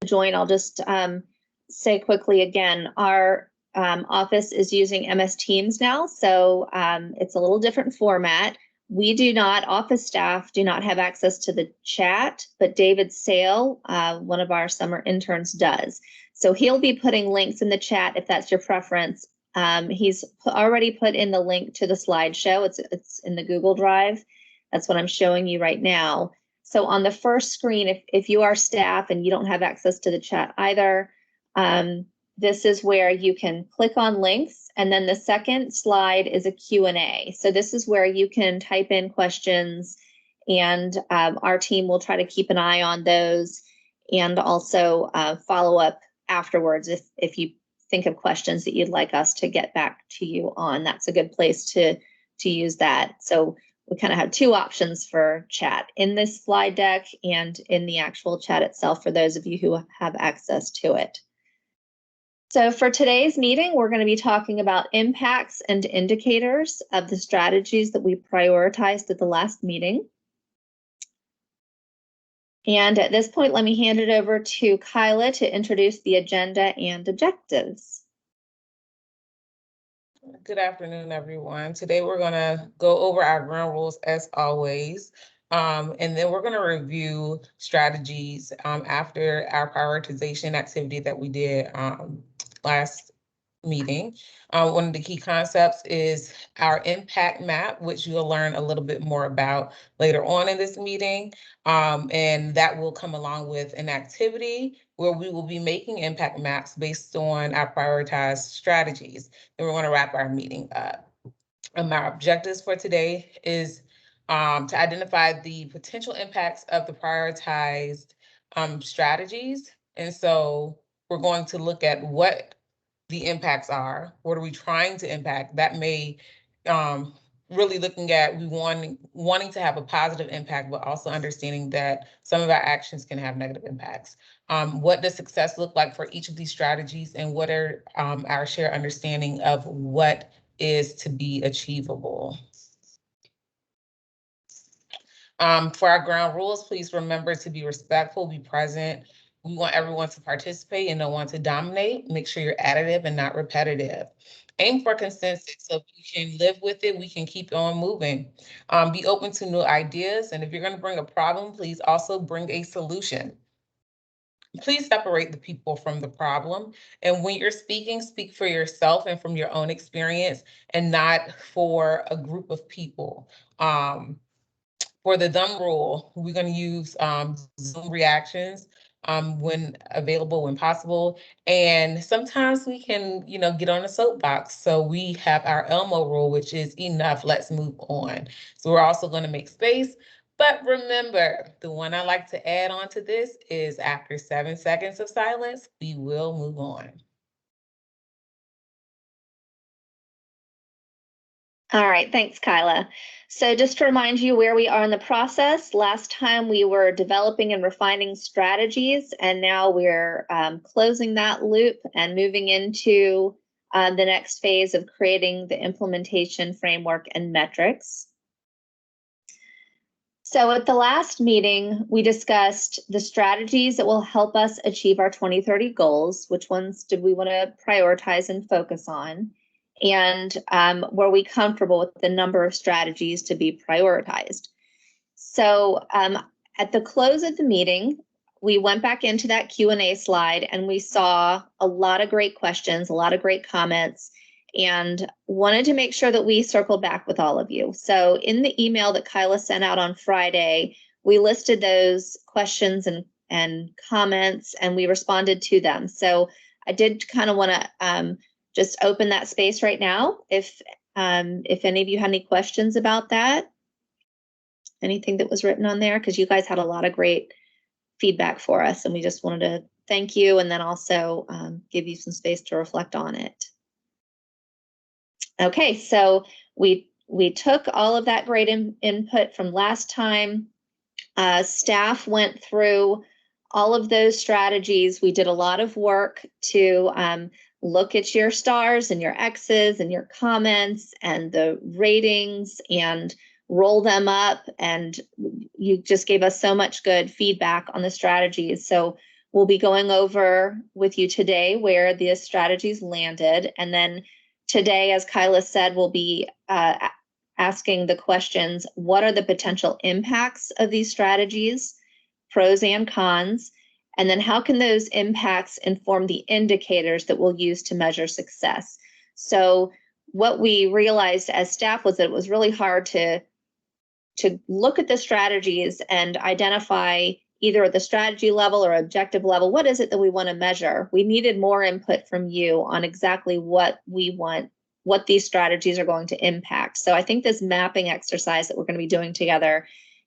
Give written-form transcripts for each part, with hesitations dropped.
join, I'll just say quickly again, our office is using MS Teams now, so it's a little different format. We do not, office staff do not have access to the chat, but David Sale, one of our summer interns, does. So he'll be putting links in the chat if that's your preference. He's already put in the link to the slideshow. It's in the Google Drive. That's what I'm showing you right now. So on the first screen, if you are staff and you don't have access to the chat either, this is where you can click on links. And then the second slide is a Q&A. So this is where you can type in questions, and our team will try to keep an eye on those and also follow up afterwards if you think of questions that you'd like us to get back to you on. That's a good place to use that. So we kind of have two options for chat in this slide deck and in the actual chat itself for those of you who have access to it. So for today's meeting, we're going to be talking about impacts and indicators of the strategies that we prioritized at the last meeting. And at this point, let me hand it over to Kyla to introduce the agenda and objectives. Good afternoon, everyone. Today we're going to go over our ground rules as always, and then we're going to review strategies after our prioritization activity that we did last meeting. One of the key concepts is our impact map, which you'll learn a little bit more about later on in this meeting. And that will come along with an activity where we will be making impact maps based on our prioritized strategies. And we're going to wrap our meeting up. Our objectives for today is to identify the potential impacts of the prioritized strategies. And so we're going to look at what the impacts are. What are we trying to impact? That may really looking at wanting to have a positive impact, but also understanding that some of our actions can have negative impacts. What does success look like for each of these strategies, and what are our shared understanding of what is to be achievable? For our ground rules, please remember to be respectful, be present. We want everyone to participate and no one to dominate. Make sure you're additive and not repetitive. Aim for consensus, so if you can live with it, we can keep on moving. Be open to new ideas, and if you're going to bring a problem, please also bring a solution. Please separate the people from the problem. And when you're speaking, speak for yourself and from your own experience, and not for a group of people. For the dumb rule, we're going to use Zoom reactions when available, when possible. And sometimes we can, get on a soapbox. So we have our Elmo rule, which is enough, let's move on. So we're also going to make space. But remember, the one I like to add on to this is after 7 seconds of silence, we will move on. All right, thanks, Kyla. So just to remind you where we are in the process, last time we were developing and refining strategies, and now we're closing that loop and moving into the next phase of creating the implementation framework and metrics. So at the last meeting, we discussed the strategies that will help us achieve our 2030 goals. Which ones did we want to prioritize and focus on? And were we comfortable with the number of strategies to be prioritized? So at the close of the meeting, we went back into that Q&A slide and we saw a lot of great questions, a lot of great comments, and wanted to make sure that we circled back with all of you. So in the email that Kyla sent out on Friday, we listed those questions and comments, and we responded to them. So I did kind of want to just open that space right now. If any of you had any questions about that, anything that was written on there, because you guys had a lot of great feedback for us, and we just wanted to thank you and then also give you some space to reflect on it. Okay, so we took all of that great input from last time. Staff went through all of those strategies. We did a lot of work to look at your stars and your X's and your comments and the ratings and roll them up. And you just gave us so much good feedback on the strategies. So we'll be going over with you today where the strategies landed. And then today, as Kyla said, we'll be asking the questions, what are the potential impacts of these strategies, pros and cons? And then how can those impacts inform the indicators that we'll use to measure success? So what we realized as staff was that it was really hard to look at the strategies and identify either at the strategy level or objective level, what is it that we want to measure? We needed more input from you on exactly what we want, what these strategies are going to impact. So I think this mapping exercise that we're going to be doing together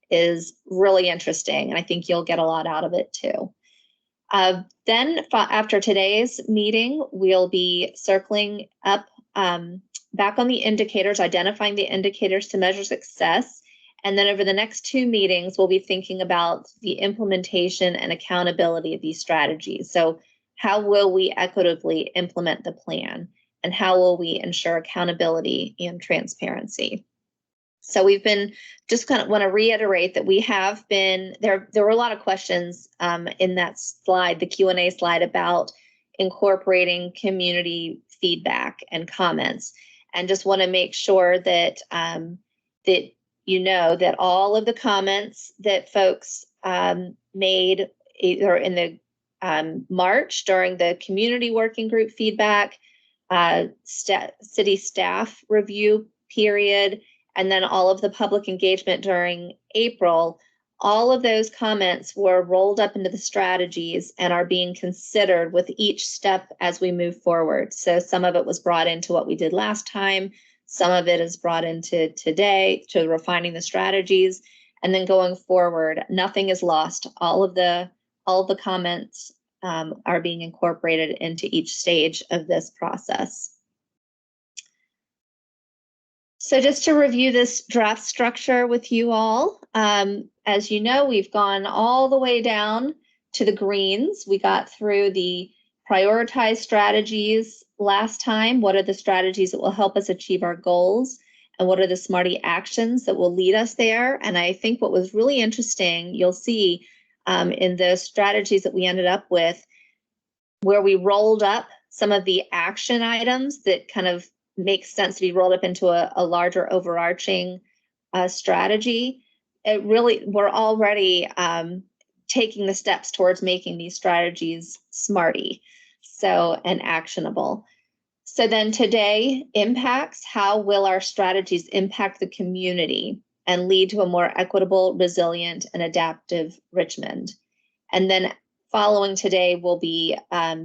is really interesting, and I think you'll get a lot out of it too. Then after today's meeting, we'll be circling up back on the indicators, identifying the indicators to measure success. And then over the next 2 meetings, we'll be thinking about the implementation and accountability of these strategies. So how will we equitably implement the plan? And how will we ensure accountability and transparency? So we've been, just kind of want to reiterate that we have been, there were a lot of questions in that slide, the Q&A slide, about incorporating community feedback and comments. And just want to make sure that that you know that all of the comments that folks made either in the March during the community working group feedback, city staff review period, and then all of the public engagement during April, all of those comments were rolled up into the strategies and are being considered with each step as we move forward. So some of it was brought into what we did last time. Some of it is brought into today to refining the strategies. And then going forward, nothing is lost. All of the comments are being incorporated into each stage of this process. So just to review this draft structure with you all, as you know, we've gone all the way down to the greens. We got through the prioritized strategies last time. What are the strategies that will help us achieve our goals? And what are the Smarty actions that will lead us there? And I think what was really interesting, you'll see in the strategies that we ended up with, where we rolled up some of the action items that kind of makes sense to be rolled up into a larger overarching strategy. It really, we're already taking the steps towards making these strategies smarty, and actionable. So then today, impacts. How will our strategies impact the community and lead to a more equitable, resilient, and adaptive Richmond? And then following today, we'll be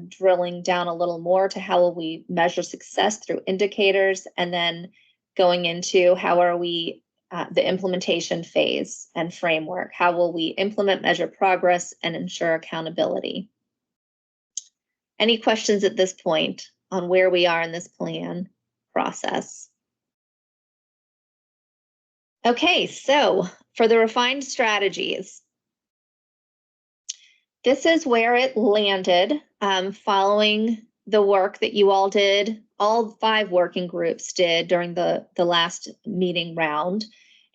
drilling down a little more to how will we measure success through indicators, and then going into how are we, the implementation phase and framework. How will we implement, measure progress, and ensure accountability? Any questions at this point on where we are in this plan process? Okay, so for the refined strategies, this is where it landed following the work that you all did, all 5 working groups did during the last meeting round.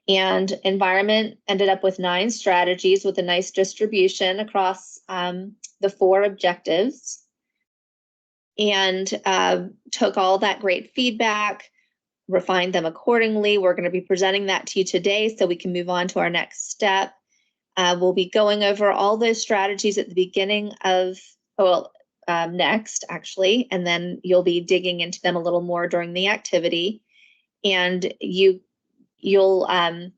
And environment ended up with 9 strategies with a nice distribution across the 4 objectives, and took all that great feedback, refined them accordingly. We're going to be presenting that to you today so we can move on to our next step. We'll be going over all those strategies at the beginning of, next actually, and then you'll be digging into them a little more during the activity. And you can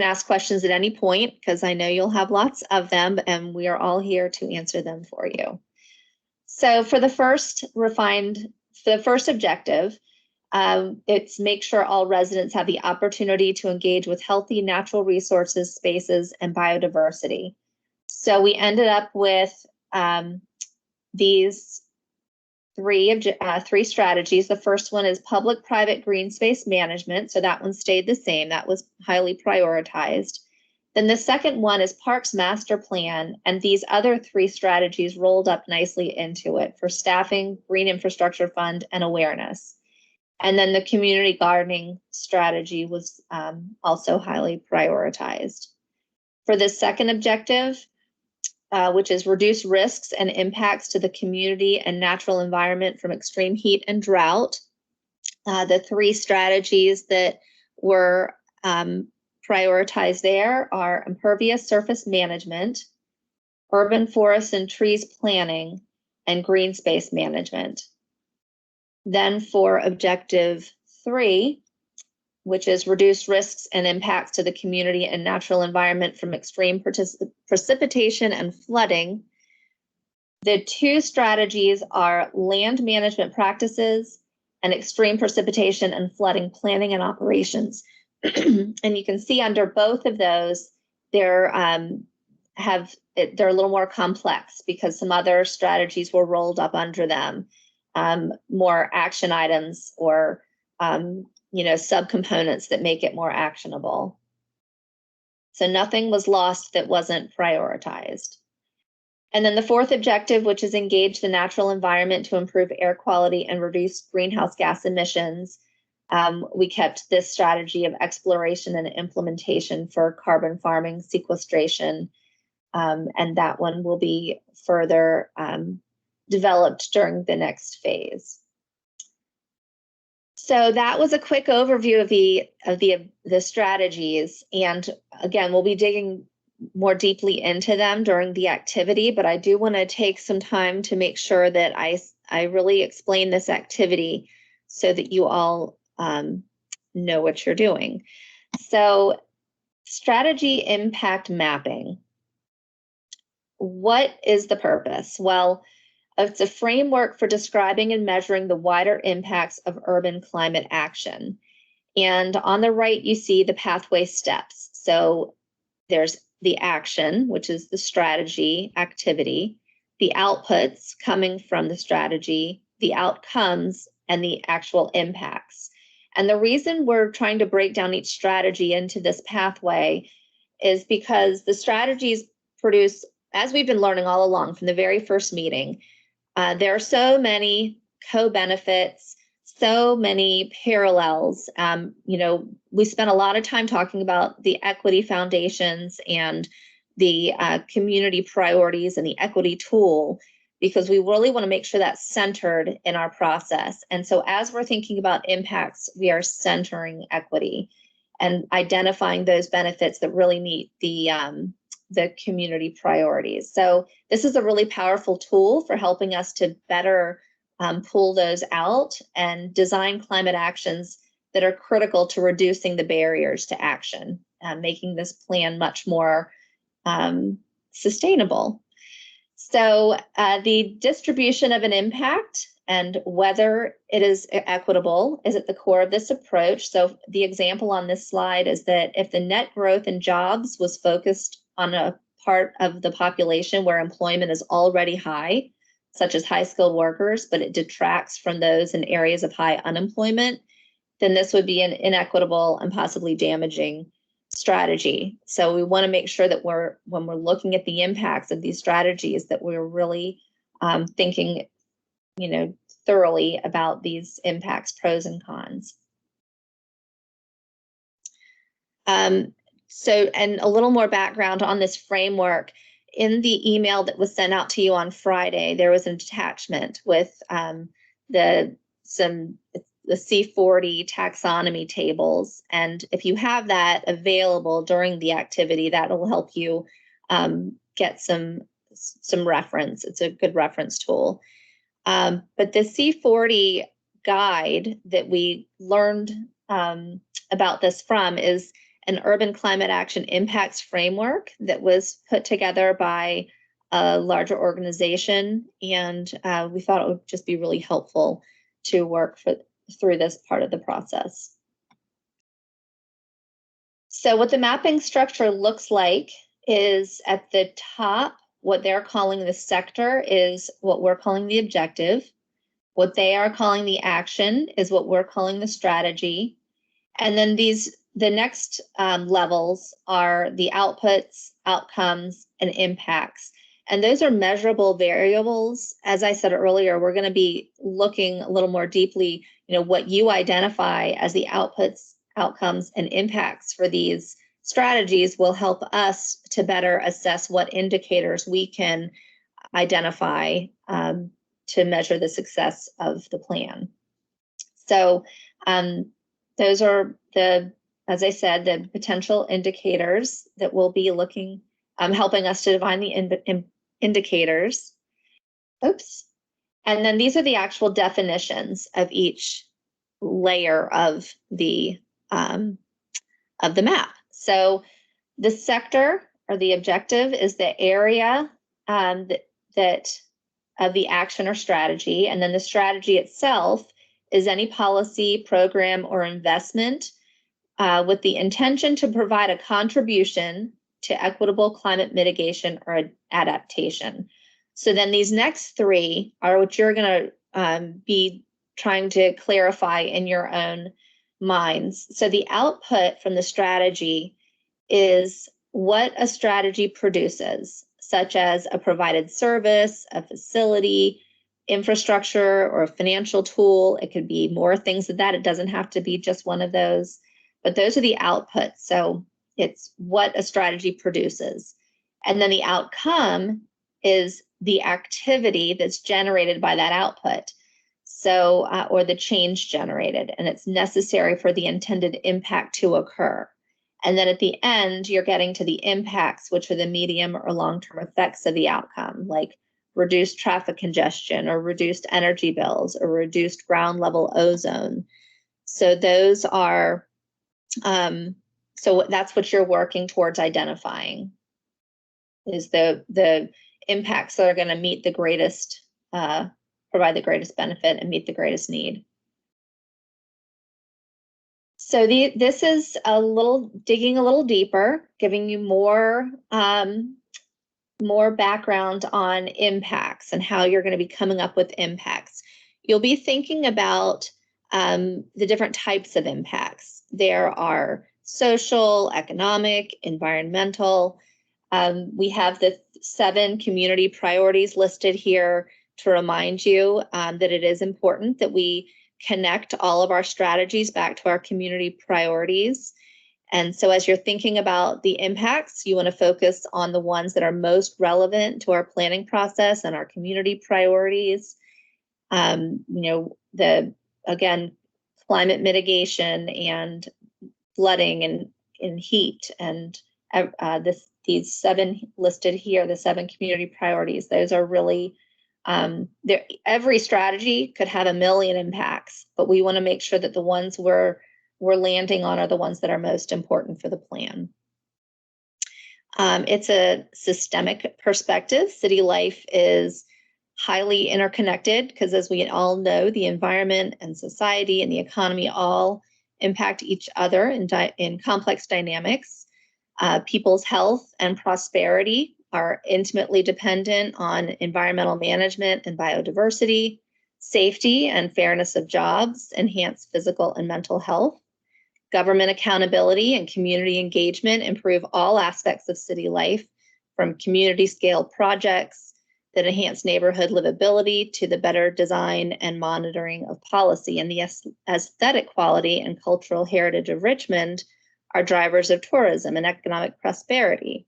ask questions at any point, because I know you'll have lots of them, and we are all here to answer them for you. So for the first objective, it's make sure all residents have the opportunity to engage with healthy natural resources, spaces, and biodiversity. So we ended up with these three strategies. The first one is public-private green space management. So that one stayed the same. That was highly prioritized. Then the second one is Parks Master Plan, and these other 3 strategies rolled up nicely into it for staffing, Green Infrastructure Fund, and awareness. And then the community gardening strategy was also highly prioritized. For the second objective, which is reduce risks and impacts to the community and natural environment from extreme heat and drought. The three strategies that were prioritized there are impervious surface management, urban forests and trees planning, and green space management. Then for objective 3, which is reduce risks and impacts to the community and natural environment from extreme precipitation and flooding, the two strategies are land management practices and extreme precipitation and flooding planning and operations. And you can see under both of those, they're a little more complex because some other strategies were rolled up under them, more action items or subcomponents that make it more actionable. So nothing was lost that wasn't prioritized. And then the fourth objective, which is engage the natural environment to improve air quality and reduce greenhouse gas emissions. We kept this strategy of exploration and implementation for carbon farming sequestration. And that one will be further developed during the next phase. So that was a quick overview of the strategies. And again, we'll be digging more deeply into them during the activity, but I do want to take some time to make sure that I really explain this activity so that you all know what you're doing. So strategy impact mapping. What is the purpose? Well, it's a framework for describing and measuring the wider impacts of urban climate action. And on the right, you see the pathway steps. So there's the action, which is the strategy activity, the outputs coming from the strategy, the outcomes, and the actual impacts. And the reason we're trying to break down each strategy into this pathway is because the strategies produce, as we've been learning all along from the very first meeting, there are so many co-benefits, so many parallels. We spent a lot of time talking about the equity foundations and the community priorities and the equity tool, because we really want to make sure that's centered in our process. And so as we're thinking about impacts, we are centering equity and identifying those benefits that really meet the community priorities. So this is a really powerful tool for helping us to better pull those out and design climate actions that are critical to reducing the barriers to action, making this plan much more sustainable. So the distribution of an impact and whether it is equitable is at the core of this approach. So the example on this slide is that if the net growth in jobs was focused on a part of the population where employment is already high, such as high-skilled workers, but it detracts from those in areas of high unemployment, then this would be an inequitable and possibly damaging strategy. So we want to make sure that when we're looking at the impacts of these strategies, that we're really thinking, thoroughly about these impacts, pros and cons. And a little more background on this framework. In the email that was sent out to you on Friday, there was an attachment with the C40 taxonomy tables. And if you have that available during the activity, that will help you get some reference. It's a good reference tool. But the C40 guide that we learned about this from is an urban climate action impacts framework that was put together by a larger organization. And we thought it would just be really helpful to work through this part of the process. So what the mapping structure looks like is at the top, what they're calling the sector is what we're calling the objective. What they are calling the action is what we're calling the strategy. And then the next levels are the outputs, outcomes, and impacts. And those are measurable variables. As I said earlier, we're going to be looking a little more deeply, what you identify as the outputs, outcomes, and impacts for these strategies will help us to better assess what indicators we can identify to measure the success of the plan. So those are as I said, the potential indicators that we'll be looking, helping us to define the indicators. Oops. And then these are the actual definitions of each layer of the map. So the sector or the objective is the area that of the action or strategy, and then the strategy itself is any policy, program, or investment with the intention to provide a contribution to equitable climate mitigation or adaptation. So then these next three are what you're going to be trying to clarify in your own minds. So the output from the strategy is what a strategy produces, such as a provided service, a facility, infrastructure, or a financial tool. It could be more things than that. It doesn't have to be just one of those, but those are the outputs. So it's what a strategy produces. And then the outcome is the activity that's generated by that output. So, or the change generated, and it's necessary for the intended impact to occur. And then at the end, you're getting to the impacts, which are the medium or long-term effects of the outcome, like reduced traffic congestion or reduced energy bills or reduced ground level ozone. So those are, so that's what you're working towards identifying, is the impacts that are going to meet the greatest, provide the greatest benefit and meet the greatest need. So this is digging a little deeper, giving you more background on impacts and how you're going to be coming up with impacts. You'll be thinking about the different types of impacts. There are social, economic, environmental. We have the 7 community priorities listed here to remind you that it is important that we connect all of our strategies back to our community priorities. And so as you're thinking about the impacts, you want to focus on the ones that are most relevant to our planning process and our community priorities. Again, climate mitigation and flooding and heat, and these 7 listed here, the 7 community priorities, those are really, every strategy could have a million impacts, but we want to make sure that the ones we're landing on are the ones that are most important for the plan. It's a systemic perspective. City life is highly interconnected because, as we all know, the environment and society and the economy all impact each other in complex dynamics. People's health and prosperity are intimately dependent on environmental management and biodiversity. Safety and fairness of jobs enhance physical and mental health. Government accountability and community engagement improve all aspects of city life, from community scale projects that enhance neighborhood livability to the better design and monitoring of policy. And the aesthetic quality and cultural heritage of Richmond are drivers of tourism and economic prosperity.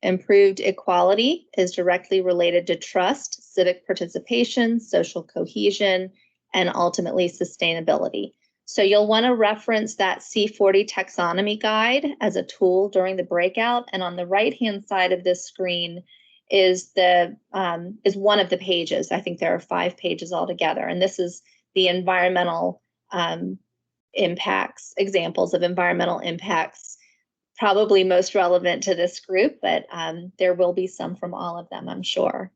Improved equality is directly related to trust, civic participation, social cohesion, and ultimately sustainability. So you'll want to reference that C40 taxonomy guide as a tool during the breakout. And on the right-hand side of this screen is one of the pages. I think there are 5 pages altogether. And this is the environmental impacts, examples of environmental impacts, probably most relevant to this group, but there will be some from all of them, I'm sure.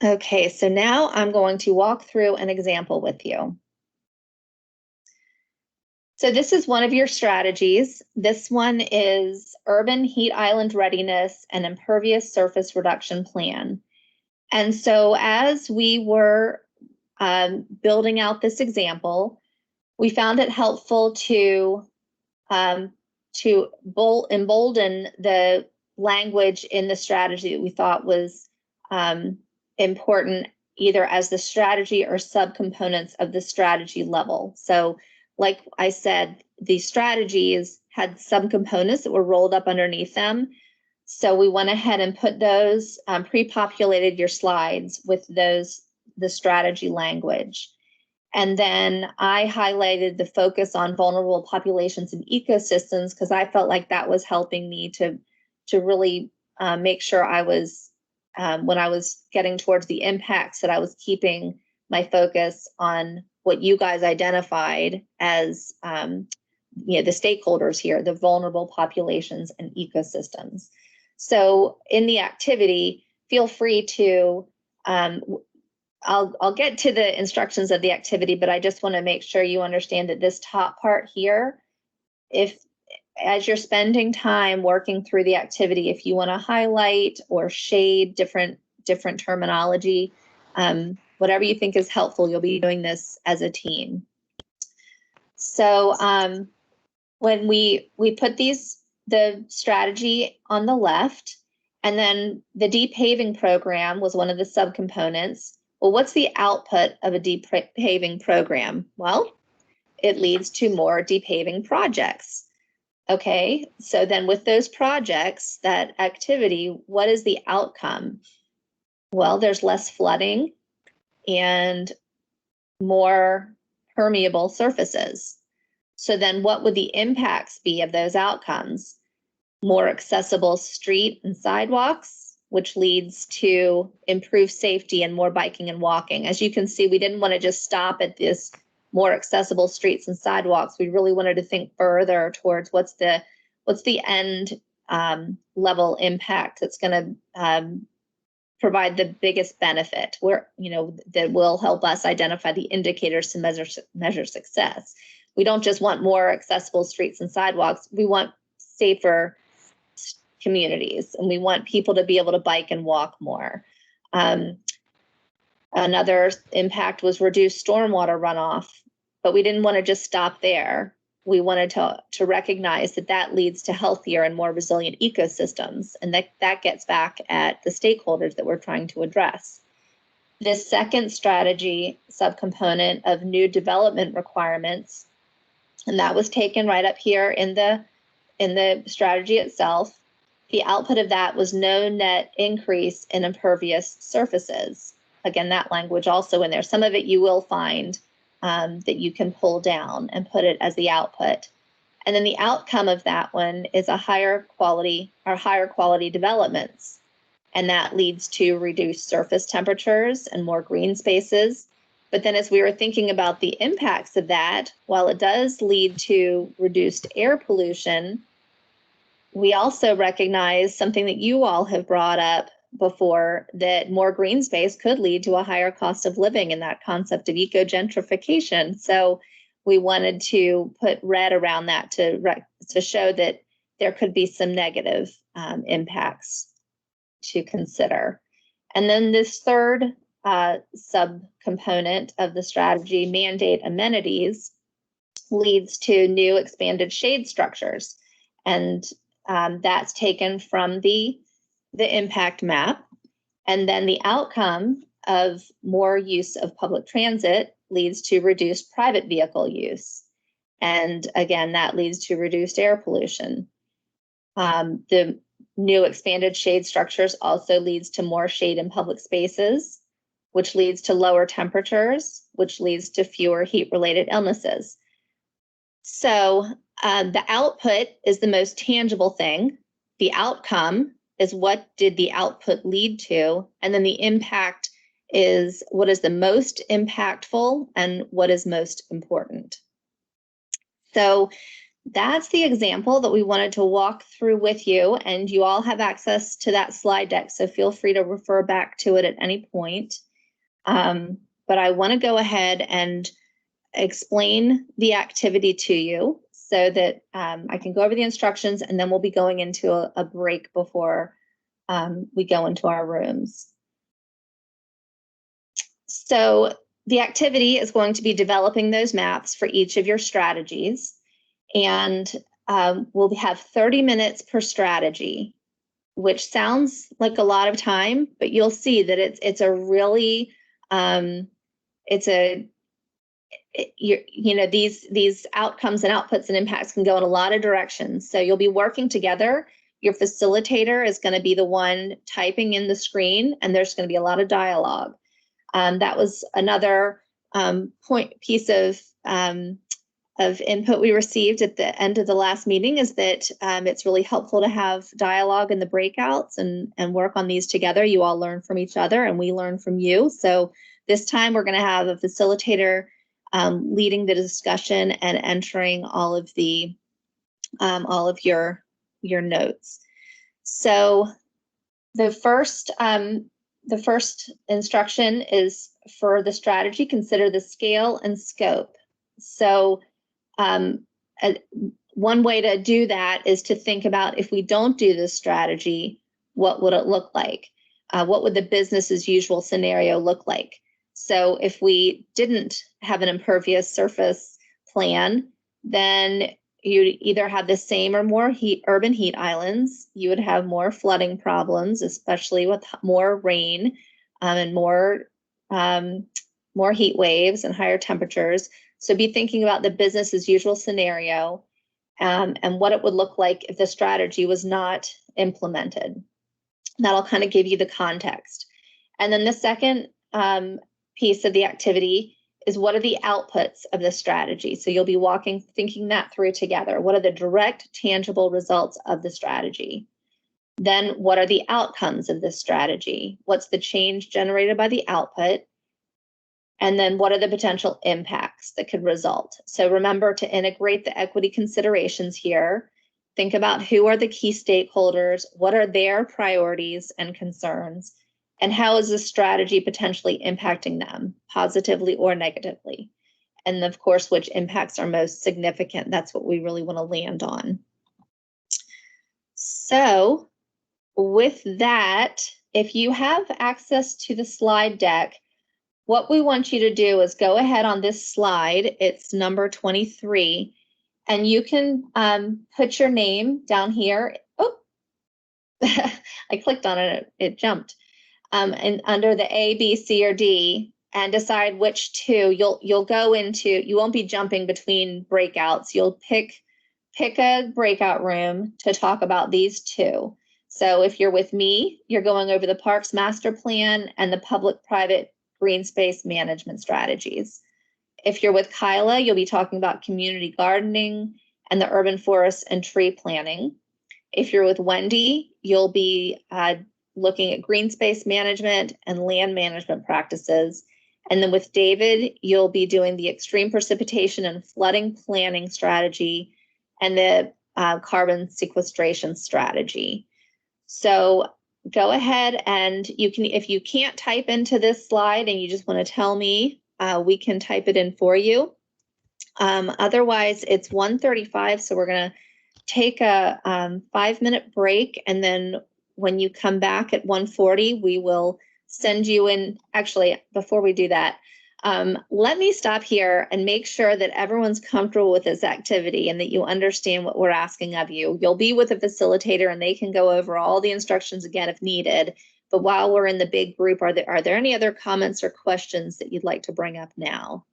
Okay, so now I'm going to walk through an example with you. So this is one of your strategies. This one is Urban Heat Island Readiness and Impervious Surface Reduction Plan. And so as we were building out this example, we found it helpful to embolden the language in the strategy that we thought was important, either as the strategy or subcomponents of the strategy level. So like I said, the strategies had some components that were rolled up underneath them. So we went ahead and put those, pre-populated your slides with those, the strategy language. And then I highlighted the focus on vulnerable populations and ecosystems because I felt like that was helping me to really make sure I was, when I was getting towards the impacts, that I was keeping my focus on what you guys identified as the stakeholders here, the vulnerable populations and ecosystems. So in the activity, feel free to, I'll get to the instructions of the activity, but I just want to make sure you understand that this top part here, if as you're spending time working through the activity, if you want to highlight or shade different terminology, whatever you think is helpful, you'll be doing this as a team. So when we put the strategy on the left, and then the deep paving program was one of the subcomponents. Well, what's the output of a deep paving program? Well, it leads to more deep paving projects. Okay, so then with those projects, that activity, what is the outcome? Well, there's less flooding and more permeable surfaces. So then what would the impacts be of those outcomes? More accessible street and sidewalks, which leads to improved safety and more biking and walking. As you can see, we didn't want to just stop at this more accessible streets and sidewalks. We really wanted to think further towards what's the end level impact that's going to provide the biggest benefit, where that will help us identify the indicators to measure success. We don't just want more accessible streets and sidewalks. We want safer communities, and we want people to be able to bike and walk more. Another impact was reduced stormwater runoff, but we didn't want to just stop there. We wanted to recognize that leads to healthier and more resilient ecosystems, and that gets back at the stakeholders that we're trying to address. This second strategy subcomponent of new development requirements, and that was taken right up here in the strategy itself. The output of that was no net increase in impervious surfaces. Again, that language also in there. Some of it you will find that you can pull down and put it as the output. And then the outcome of that one is a higher quality developments. And that leads to reduced surface temperatures and more green spaces. But then as we were thinking about the impacts of that, while it does lead to reduced air pollution, we also recognize something that you all have brought up before, that more green space could lead to a higher cost of living, and that concept of eco-gentrification. So we wanted to put red around that to show that there could be some negative impacts to consider. And then this third subcomponent of the strategy, mandate amenities, leads to new expanded shade structures. And that's taken from the impact map. And then the outcome of more use of public transit leads to reduced private vehicle use. And again, that leads to reduced air pollution. The new expanded shade structures also leads to more shade in public spaces, which leads to lower temperatures, which leads to fewer heat-related illnesses. So the output is the most tangible thing. The outcome is what did the output lead to, and then the impact is what is the most impactful and what is most important. So that's the example that we wanted to walk through with you, and you all have access to that slide deck, so feel free to refer back to it at any point. But I want to go ahead and explain the activity to you so that I can go over the instructions, and then we'll be going into a break before we go into our rooms. So the activity is going to be developing those maps for each of your strategies, and we'll have 30 minutes per strategy, which sounds like a lot of time, but you'll see that it's a really these outcomes and outputs and impacts can go in a lot of directions. So you'll be working together. Your facilitator is going to be the one typing in the screen, and there's going to be a lot of dialogue. That was another piece of input we received at the end of the last meeting, is that it's really helpful to have dialogue in the breakouts and work on these together. You all learn from each other and we learn from you. So this time we're going to have a facilitator leading the discussion and entering all of your notes. So the first instruction is for the strategy: consider the scale and scope. So one way to do that is to think about, if we don't do this strategy, what would it look like? What would the business as usual scenario look like? So if we didn't have an impervious surface plan, then you'd either have the same or more urban heat islands. You would have more flooding problems, especially with more rain and more heat waves and higher temperatures. So be thinking about the business as usual scenario and what it would look like if the strategy was not implemented. That'll kind of give you the context. And then the second piece of the activity is, what are the outputs of the strategy? So you'll be thinking that through together. What are the direct, tangible results of the strategy? Then what are the outcomes of this strategy? What's the change generated by the output? And then what are the potential impacts that could result? So remember to integrate the equity considerations here. Think about who are the key stakeholders, what are their priorities and concerns, and how is this strategy potentially impacting them, positively or negatively? And of course, which impacts are most significant. That's what we really want to land on. So with that, if you have access to the slide deck, what we want you to do is go ahead on this slide. It's number 23, and you can put your name down here. Oh, I clicked on it, it jumped. And under the A, B, C, or D, and decide which two you'll go into. You won't be jumping between breakouts. You'll pick a breakout room to talk about these two. So if you're with me, you're going over the Parks Master Plan and the public-private green space management strategies. If you're with Kyla, you'll be talking about community gardening and the urban forest and tree planning. If you're with Wendy, you'll be looking at green space management and land management practices. And then with David, you'll be doing the extreme precipitation and flooding planning strategy and the carbon sequestration strategy. So go ahead and you can, if you can't type into this slide and you just want to tell me, we can type it in for you. Otherwise, it's 1:35, so we're going to take a 5-minute break, and then when you come back at 1:40, we will send you in. Actually, before we do that, let me stop here and make sure that everyone's comfortable with this activity and that you understand what we're asking of you. You'll be with a facilitator and they can go over all the instructions again if needed. But while we're in the big group, are there any other comments or questions that you'd like to bring up now?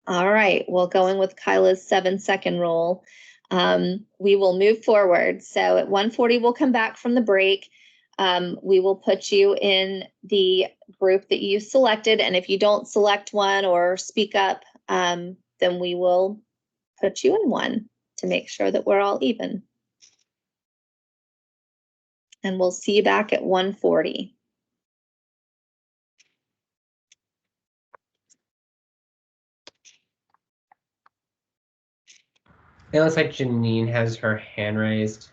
All right, well, going with Kyla's 7-second rule, we will move forward. So at 1:40, we'll come back from the break. We will put you in the group that you selected. And if you don't select one or speak up, then we will put you in one to make sure that we're all even. And we'll see you back at 1:40. It looks like Janine has her hand raised.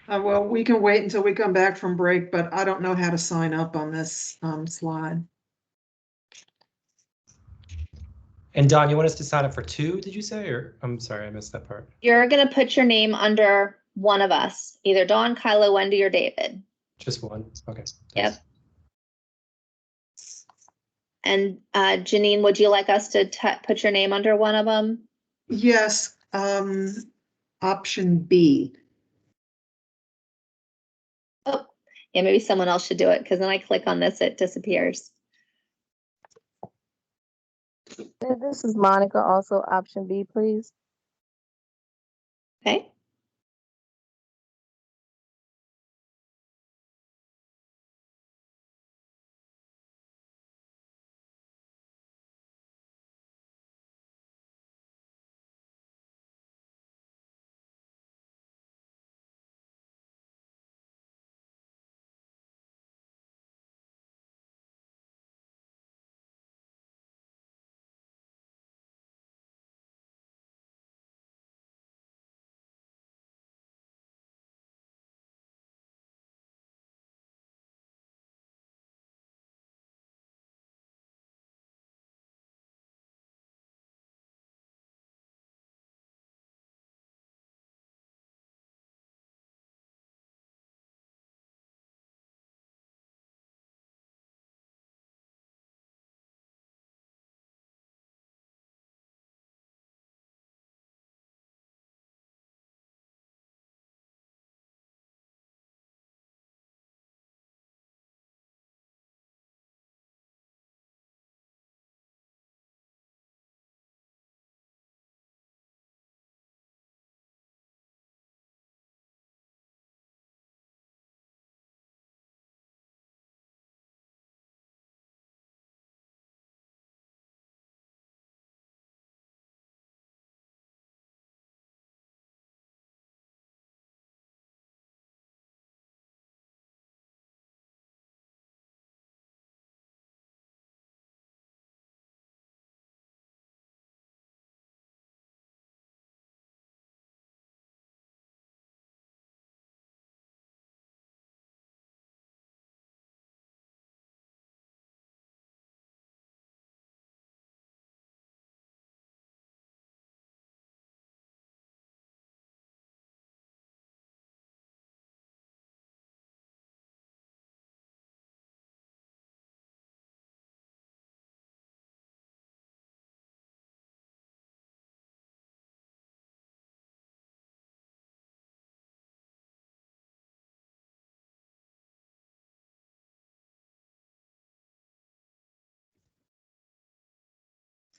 Well, we can wait until we come back from break, but I don't know how to sign up on this slide. And Don, you want us to sign up for 2, did you say? Or I'm sorry, I missed that part. You're going to put your name under one of us, either Dawn, Kyla, Wendy, or David. Just one. Okay. Yep. And Janine, would you like us to put your name under one of them? Yes, option B. Yeah, maybe someone else should do it because then I click on this, it disappears. This is Monica, also option B, please. Okay.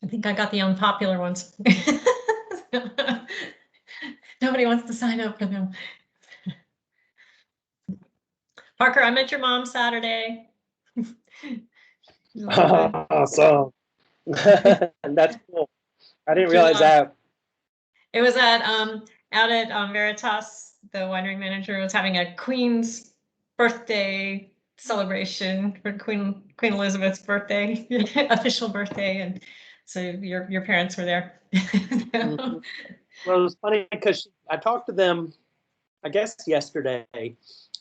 I think I got the unpopular ones. Nobody wants to sign up for them. Parker, I met your mom Saturday. Awesome. That's cool. I didn't realize that. It was at out at Veritas. The winery manager was having a Queen's birthday celebration for Queen Elizabeth's birthday, official birthday, and so your parents were there. Well, it was funny because I talked to them, I guess yesterday,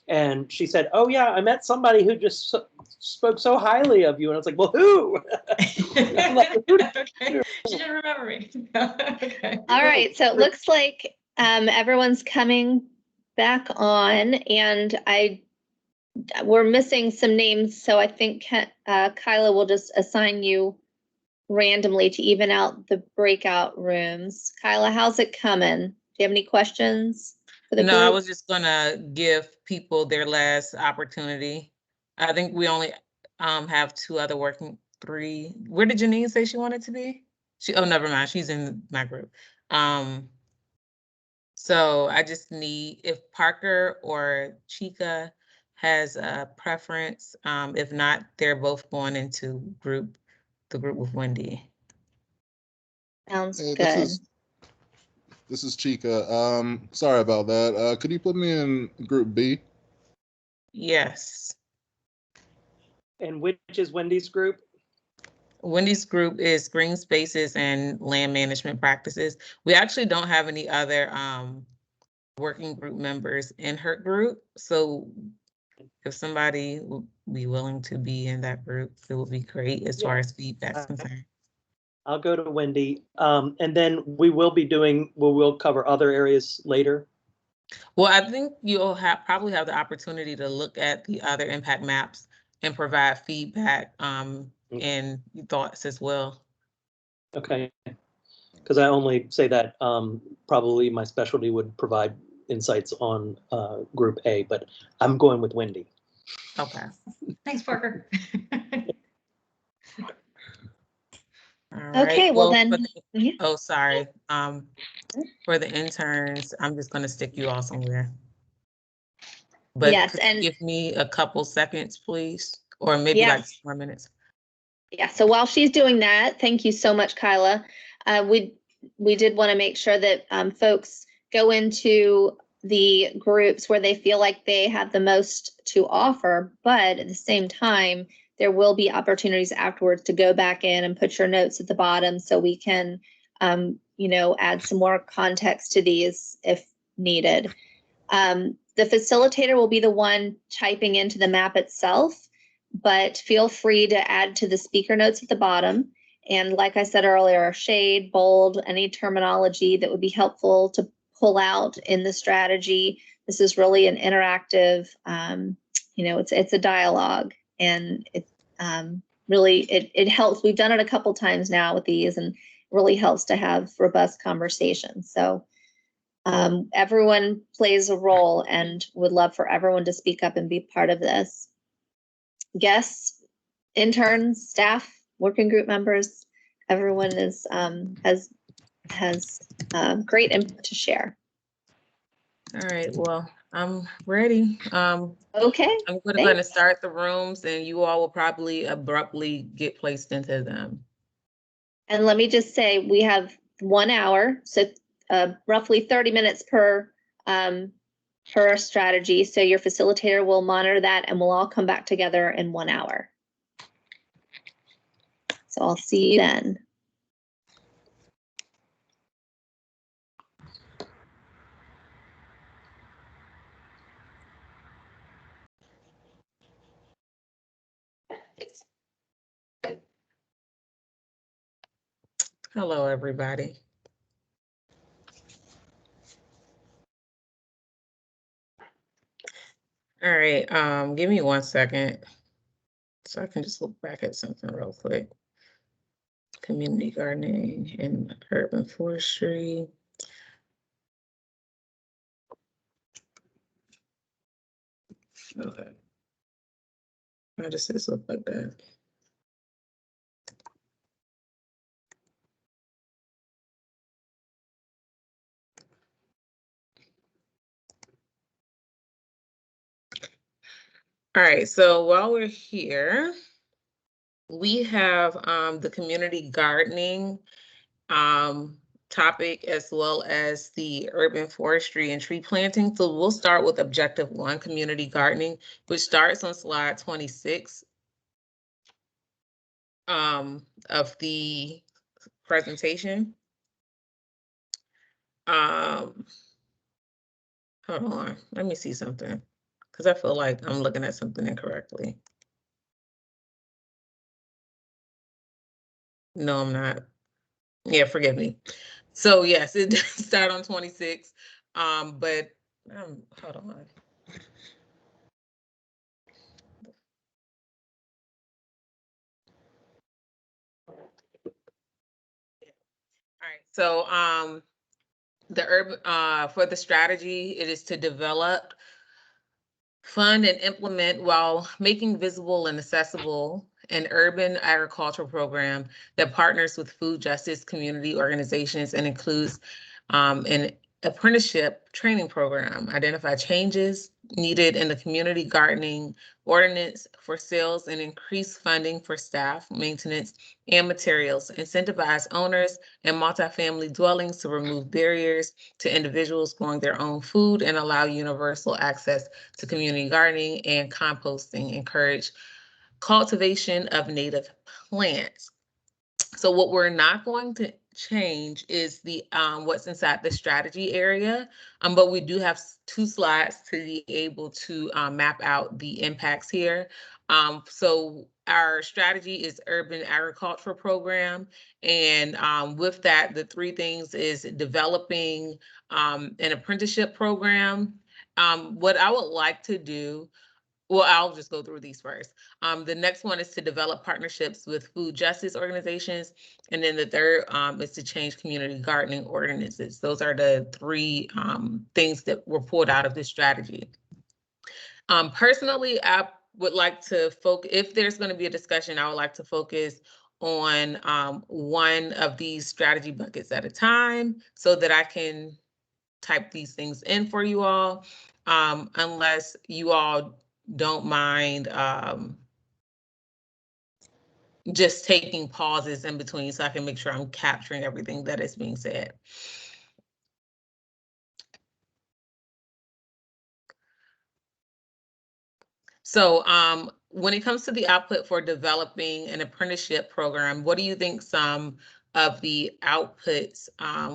and she said, "Oh yeah, I met somebody who just spoke so highly of you," and I was like, "Well, who?" Okay. She didn't remember me. Okay. All right, so it looks like everyone's coming back on, and we're missing some names, so I think Kyla will just assign you randomly to even out the breakout rooms. Kyla, how's it coming? Do you have any questions for the No, I group? was just gonna give people their last opportunity. I think we only have two other three. Where did Janine say she wanted to be? Oh, never mind. She's in my group. So I just need, if Parker or Chica has a preference, if not, they're both going into the group with Wendy. Sounds Hey, good. this is Chica. Sorry about that. Could you put me in group B? Yes. And which is Wendy's group? Wendy's group is green spaces and land management practices. We actually don't have any other working group members in her group. So if somebody would be willing to be in that group, it would be great as far as feedback is concerned. I'll go to Wendy. And then we will cover other areas later. Well, I think you'll probably have the opportunity to look at the other impact maps and provide feedback and thoughts as well. Okay. Because I only say that probably my specialty would provide insights on group A, but I'm going with Wendy. Okay. Thanks, Parker. All right. Okay, well for then, the- oh, sorry. For the interns, I'm just gonna stick you all somewhere. But yes, could you and give me a couple seconds, please? Or maybe Yeah. like 4 minutes. yeah, so while she's doing that, thank you so much, Kyla. We did want to make sure that folks go into the groups where they feel like they have the most to offer, but at the same time, there will be opportunities afterwards to go back in and put your notes at the bottom so we can, add some more context to these if needed. The facilitator will be the one typing into the map itself, but feel free to add to the speaker notes at the bottom. And like I said earlier, shade, bold, any terminology that would be helpful to pull out in the strategy. This is really an interactive, it's a dialogue, and it really, it helps. We've done it a couple times now with these, and it really helps to have robust conversations. So everyone plays a role, and would love for everyone to speak up and be part of this. Guests, interns, staff, working group members, everyone has great input to share. All right, well, I'm ready. Okay, I'm going thanks. to start the rooms and you all will probably abruptly get placed into them. And let me just say, we have 1 hour, so roughly 30 minutes per strategy. So your facilitator will monitor that, and we'll all come back together in 1 hour. So I'll see you then. Hello, everybody. All right, give me 1 second so I can just look back at something real quick. Community gardening and urban forestry. Okay. Why does this look like that? All right, so while we're here, we have the community gardening topic, as well as the urban forestry and tree planting. So we'll start with objective 1, community gardening, which starts on slide 26 of the presentation. Hold on, let me see something, because I feel like I'm looking at something incorrectly. No, I'm not. Yeah, forgive me. So yes, it does start on 26, but hold on. All right, so the urban for the strategy, it is to develop, fund, and implement while making visible and accessible an urban agricultural program that partners with food justice community organizations and includes an apprenticeship training program, identify changes needed in the community gardening ordinance for sales and increase funding for staff, maintenance, and materials, incentivize owners and multifamily dwellings to remove barriers to individuals growing their own food and allow universal access to community gardening and composting, encourage cultivation of native plants. So what we're not going to change is the what's inside the strategy area, but we do have 2 slides to be able to map out the impacts here. So our strategy is urban agricultural program, and with that, the 3 things is developing an apprenticeship program. What I would like to do, well, I'll just go through these first. The next one is to develop partnerships with food justice organizations. And then the third is to change community gardening ordinances. Those are the 3 things that were pulled out of this strategy. Personally, I would like to focus, if there's going to be a discussion, I would like to focus on one of these strategy buckets at a time so that I can type these things in for you all, unless you all don't mind just taking pauses in between so I can make sure I'm capturing everything that is being said. So when it comes to the output for developing an apprenticeship program, what do you think some of the outputs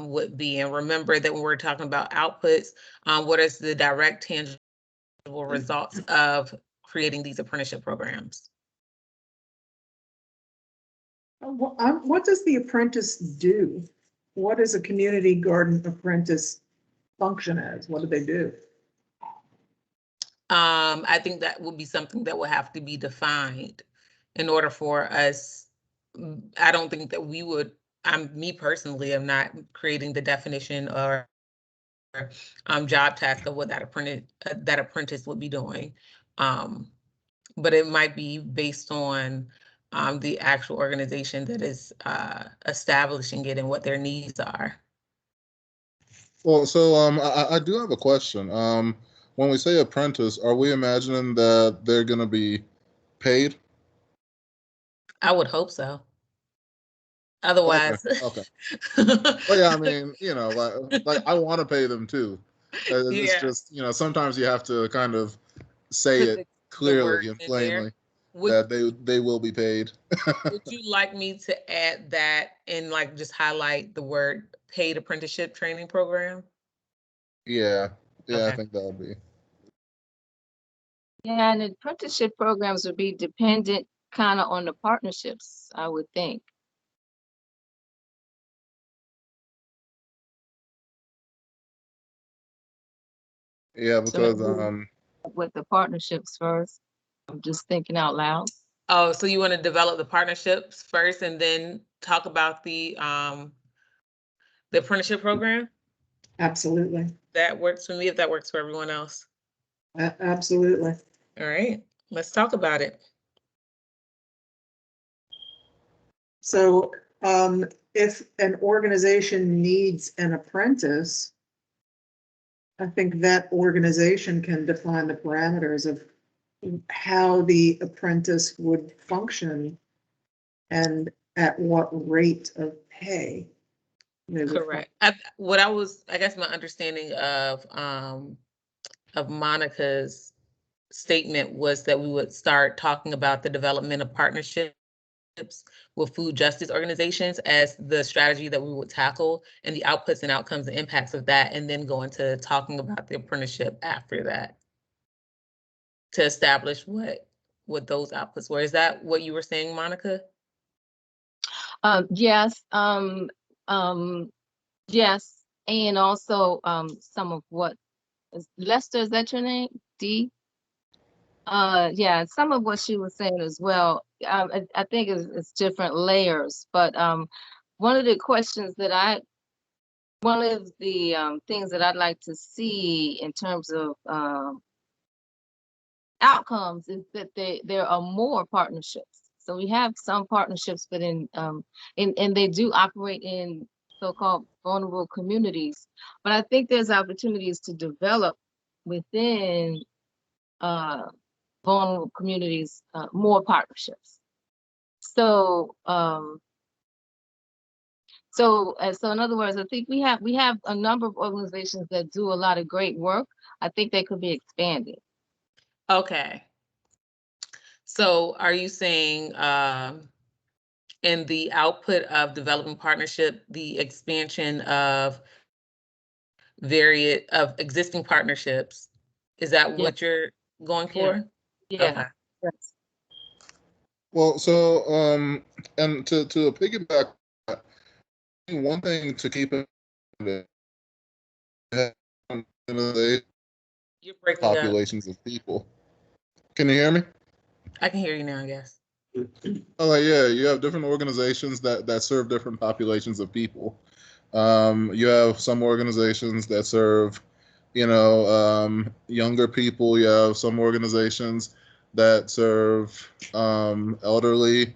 would be? And remember that when we're talking about outputs, what is the direct tangible results of creating these apprenticeship programs? What does the apprentice do? What does a community garden apprentice function as? What do they do? I think that would be something that would have to be defined in order for us. I don't think that we would, me personally, am not creating the definition or job task of what that apprentice would be doing. But it might be based on the actual organization that is establishing it and what their needs are. Well, so I do have a question. When we say apprentice, are we imagining that they're going to be paid? I would hope so. Otherwise, okay. Well, yeah, I mean, you know, like I want to pay them too. It's yeah. just, you know, sometimes you have to kind of say Put it clearly and in there. plainly that they will be paid. Would you like me to add that and like just highlight the word paid apprenticeship training program? Yeah, Okay. I think that would be. Yeah, and apprenticeship programs would be dependent kind of on the partnerships, I would think. Yeah, because With the partnerships first, I'm just thinking out loud. Oh, so you want to develop the partnerships first and then talk about the apprenticeship program? Absolutely. That works for me if that works for everyone else. Absolutely. All right, let's talk about it. So if an organization needs an apprentice, I think that organization can define the parameters of how the apprentice would function and at what rate of pay. Correct. I guess my understanding of Monica's statement was that we would start talking about the development of partnerships with food justice organizations as the strategy that we would tackle and the outputs and outcomes and impacts of that, and then go into talking about the apprenticeship after that to establish what those outputs were. Is that what you were saying, Monica? Yes, yes, and also some of what Lester, is that your name? D? Yeah, some of what she was saying as well. I think it's different layers, but one of the questions that one of the things that I'd like to see in terms of outcomes is that there are more partnerships. So we have some partnerships, but and they do operate in so-called vulnerable communities. But I think there's opportunities to develop within vulnerable communities more partnerships. So so in other words, I think we have a number of organizations that do a lot of great work. I think they could be expanded. Okay. So are you saying in the output of developing partnership, the expansion of existing partnerships, is that what you're going for? Yeah. Okay. Yes. Well, so and to piggyback, one thing to keep in mind is You're breaking up. populations of people. Can you hear me? I can hear you now, yes. Oh, yeah, you have different organizations that serve different populations of people. You have some organizations that serve younger people. You have some organizations that serve elderly,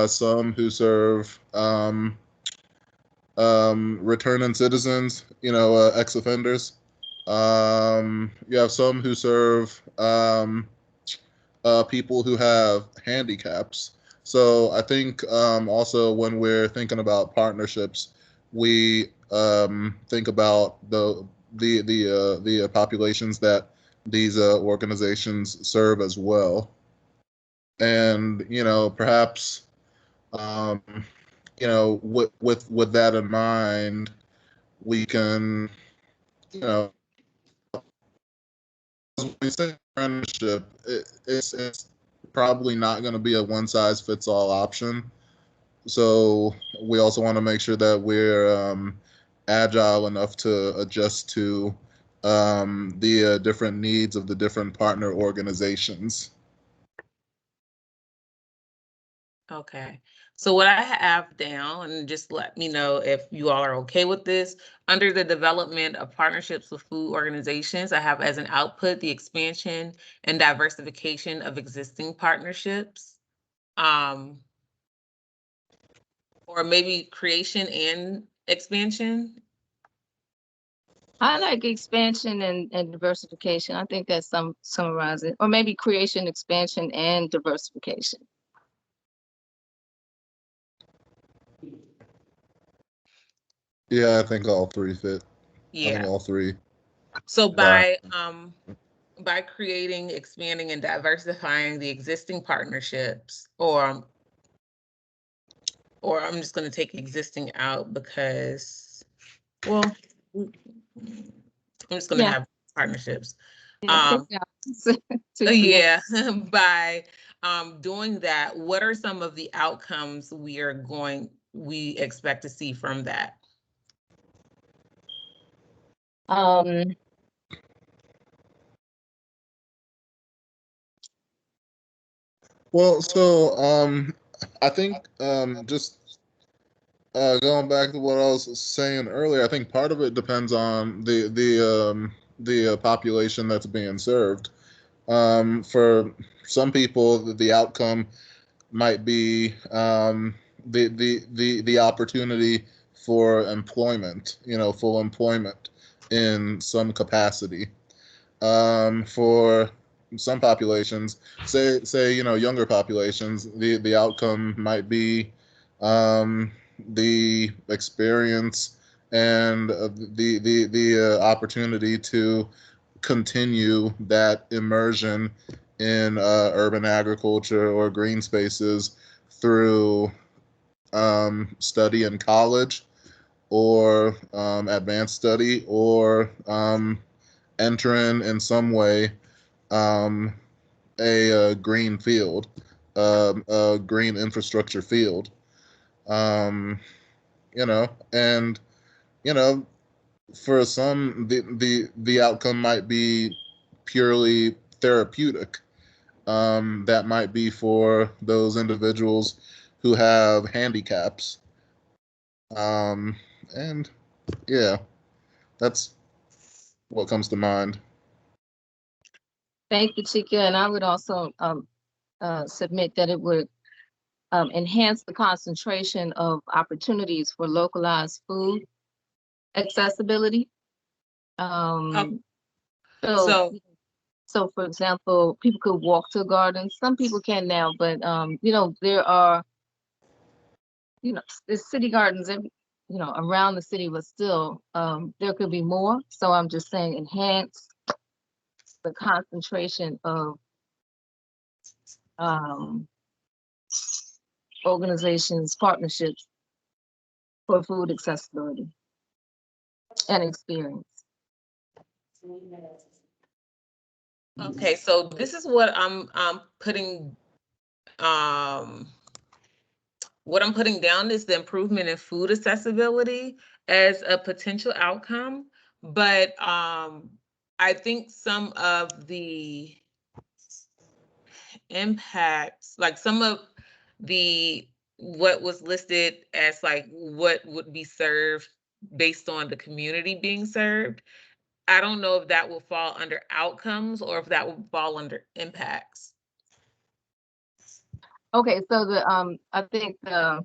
some who serve returning citizens, ex-offenders. You have some who serve people who have handicaps. So I think also when we're thinking about partnerships, we think about the populations that these organizations serve as well. And perhaps with that in mind, we can, when we say apprenticeship, it's probably not going to be a one size fits all option. So we also want to make sure that we're agile enough to adjust to the different needs of the different partner organizations. Okay. So what I have down, and just let me know if you all are okay with this, under the development of partnerships with food organizations, I have as an output the expansion and diversification of existing partnerships. Or maybe creation and expansion. I like expansion and diversification. I think that's summarize it. Or maybe creation, expansion, and diversification. Yeah, I think all three fit. I think Yeah. all three. So by creating, expanding, and diversifying the existing partnerships, or I'm just going to take existing out because, well, I'm just going to have partnerships. Yeah, by doing that, what are some of the outcomes we expect to see from that? Well, so I think just going back to what I was saying earlier, I think part of it depends on the population that's being served. For some people, the outcome might be the opportunity for employment, full employment in some capacity. For some populations, say younger populations, the outcome might be the experience and the opportunity to continue that immersion in urban agriculture or green spaces through study in college or advanced study or entering in some way a green field, a green infrastructure field, and for some the outcome might be purely therapeutic. That might be for those individuals who have handicaps. And yeah, that's what comes to mind. Thank you, Chika. And I would also submit that it would enhance the concentration of opportunities for localized food accessibility. So for example, people could walk to gardens. Some people can now, but there are, there's city gardens, around the city, but still, there could be more. So I'm just saying enhance the concentration of organizations, partnerships for food accessibility and experience. Okay, so this is what I'm putting. What I'm putting down is the improvement in food accessibility as a potential outcome, but I think some of the impacts, like some of what was listed as like what would be served based on the community being served, I don't know if that will fall under outcomes or if that will fall under impacts. Okay, so I think the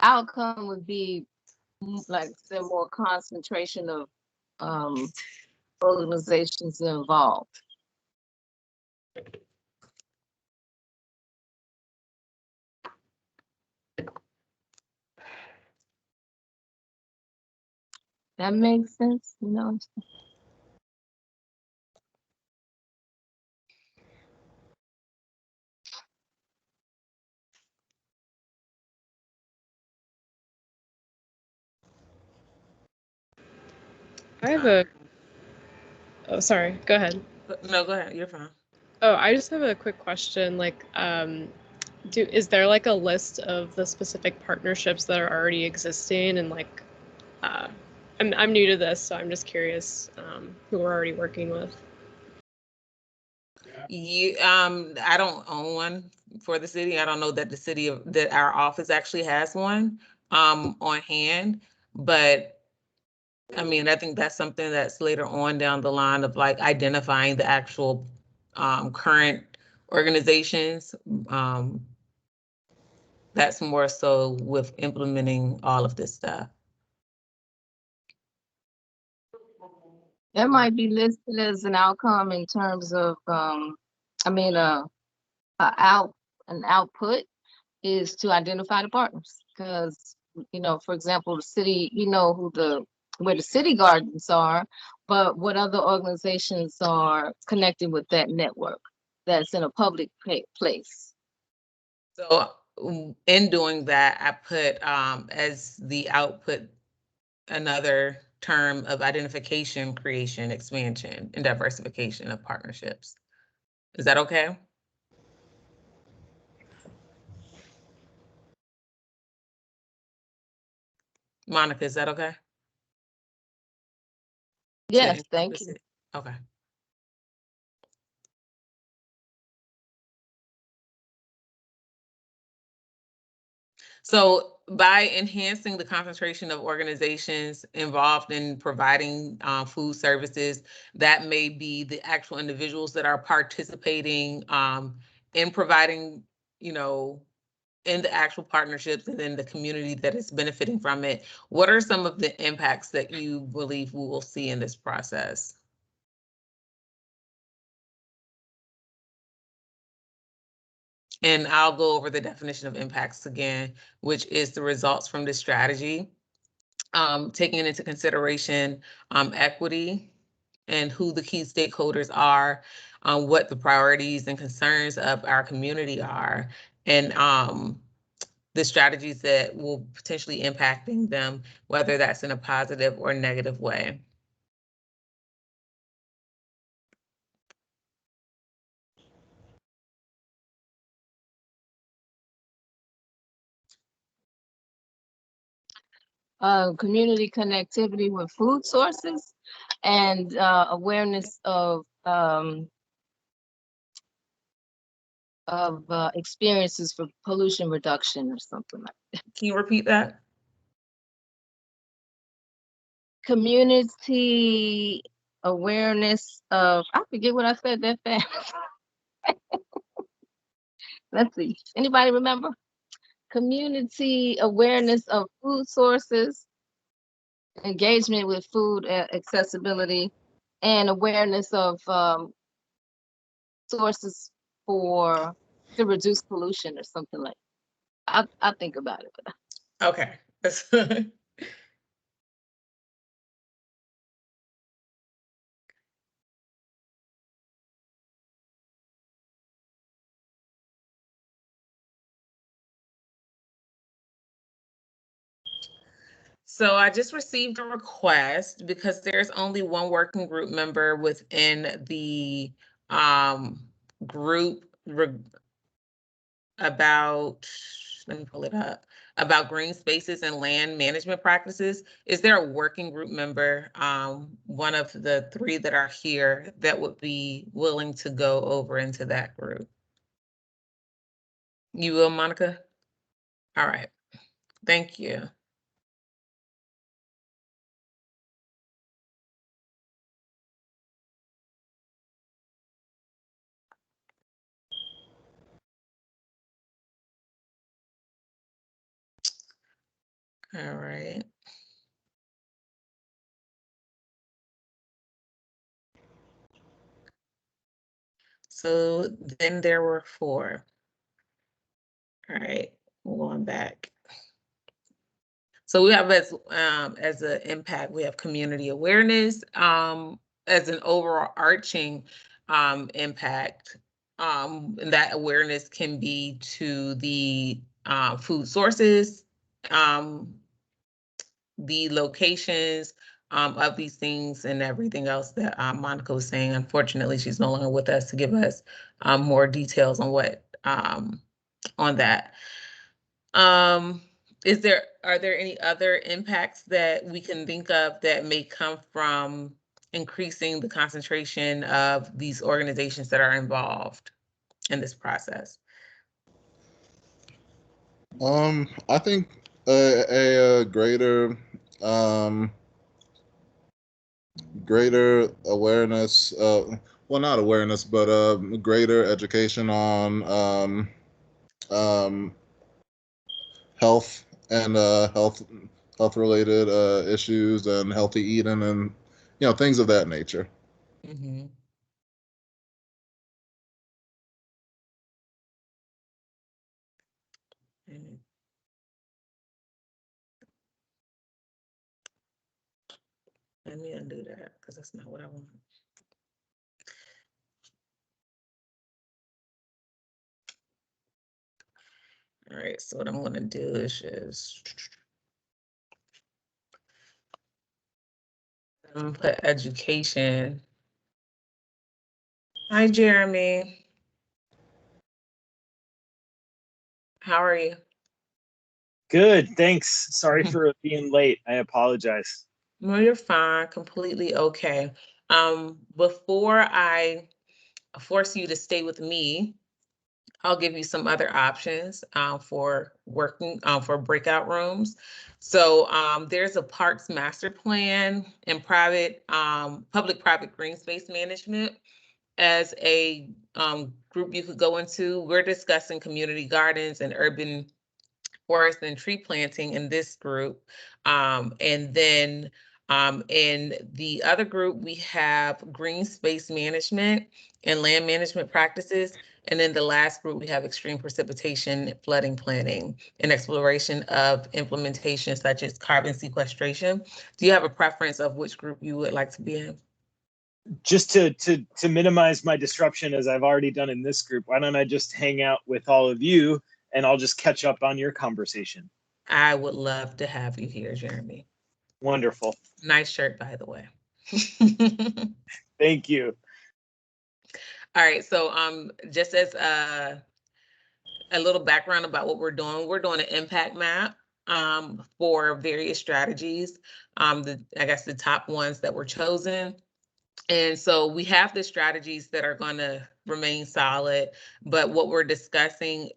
outcome would be like the more concentration of organizations involved. That makes sense, you know. I have a, oh, sorry, go ahead. No, go ahead, you're fine. Oh, I just have a quick question. Like, is there like a list of the specific partnerships that are already existing? And like, I'm new to this, so I'm just curious who we're already working with. I don't own one for the city. I don't know that that our office actually has one on hand, but I mean, I think that's something that's later on down the line of like identifying the actual current organizations. That's more so with implementing all of this stuff. That might be listed as an outcome in terms of, I mean, an output is to identify the partners. Because, you know, for example, the city, you know where the city gardens are, but what other organizations are connected with that network that's in a public place? So in doing that, I put as the output another term of identification, creation, expansion, and diversification of partnerships. Is that okay? Monica, is that okay? Yes, thank you. Okay. So by enhancing the concentration of organizations involved in providing food services, that may be the actual individuals that are participating in providing, you know, in the actual partnerships and then the community that is benefiting from it. What are some of the impacts that you believe we will see in this process? And I'll go over the definition of impacts again, which is the results from this strategy, taking into consideration equity and who the key stakeholders are, what the priorities and concerns of our community are, and the strategies that will potentially impacting them, whether that's in a positive or negative way. Community connectivity with food sources and awareness of experiences for pollution reduction or something like that. Can you repeat that? Community awareness of, I forget what I said that fast. Let's see, anybody remember? Community awareness of food sources, engagement with food accessibility, and awareness of sources to reduce pollution or something like that. I'll think about it. Okay. So I just received a request because there's only one working group member within the group about, let me pull it up, about green spaces and land management practices. Is there a working group member, one of the three that are here, that would be willing to go over into that group? You will, Monica? All right, thank you. All right. So then there were 4. All right, going back. So we have as an impact, we have community awareness as an overarching impact. And that awareness can be to the food sources, the locations of these things, and everything else that Monica was saying. Unfortunately, she's no longer with us to give us more details on what on that. Are there any other impacts that we can think of that may come from increasing the concentration of these organizations that are involved in this process? I think a greater awareness, well, not awareness, but greater education on health and health related issues and healthy eating and things of that nature. Mm-hmm. Mm-hmm. Let me undo that because that's not what I want. All right, so what I'm going to do is just put education. Hi, Jeremy. How are you? Good, thanks. Sorry for being late. I apologize. No, you're fine. Completely okay. Before I force you to stay with me, I'll give you some other options for working for breakout rooms. So there's a parks master plan and public-private green space management as a group you could go into. We're discussing community gardens and urban forest and tree planting in this group. And then in the other group, we have green space management and land management practices. And then the last group, we have extreme precipitation, flooding planning, and exploration of implementation such as carbon sequestration. Do you have a preference of which group you would like to be in? Just to minimize my disruption, as I've already done in this group, why don't I just hang out with all of you and I'll just catch up on your conversation. I would love to have you here, Jeremy. Wonderful. Nice shirt, by the way. Thank you. All right, so just as a little background about what we're doing an impact map for various strategies. I guess the top ones that were chosen. And so we have the strategies that are going to remain solid, but what we're discussing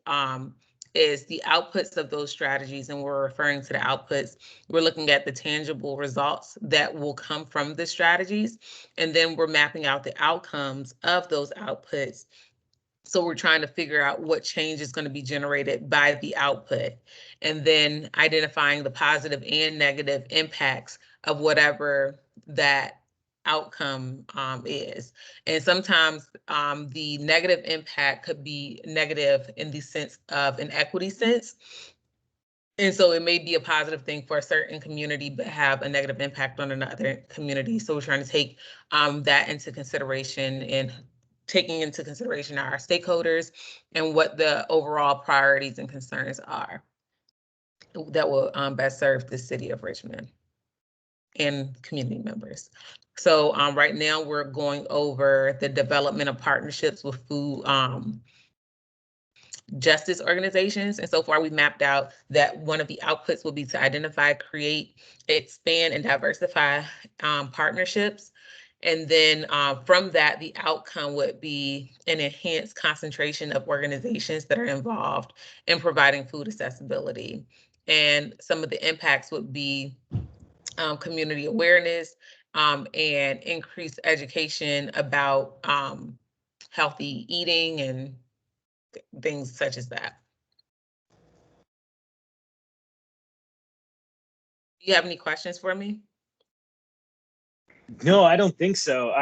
is the outputs of those strategies, and we're referring to the outputs. We're looking at the tangible results that will come from the strategies, and then we're mapping out the outcomes of those outputs. So we're trying to figure out what change is going to be generated by the output, and then identifying the positive and negative impacts of whatever that outcome is. And sometimes the negative impact could be negative in the sense of an equity sense. And so it may be a positive thing for a certain community, but have a negative impact on another community. So we're trying to take that into consideration, and taking into consideration our stakeholders and what the overall priorities and concerns are that will best serve the city of Richmond and community members. So right now we're going over the development of partnerships with food justice organizations. And so far we mapped out that one of the outputs will be to identify, create, expand, and diversify partnerships. And then from that, the outcome would be an enhanced concentration of organizations that are involved in providing food accessibility. And some of the impacts would be community awareness and increased education about healthy eating and things such as that. You have any questions for me? No, I don't think so.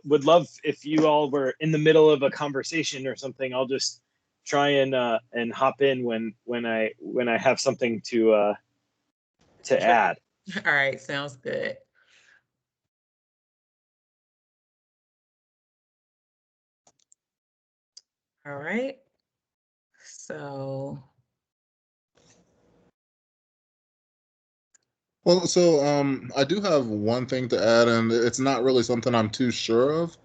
Would love if you all were in the middle of a conversation or something. I'll just try and hop in when I have something to add. All right, sounds good. All right. So, Well, so I do have one thing to add, and it's not really something I'm too sure of,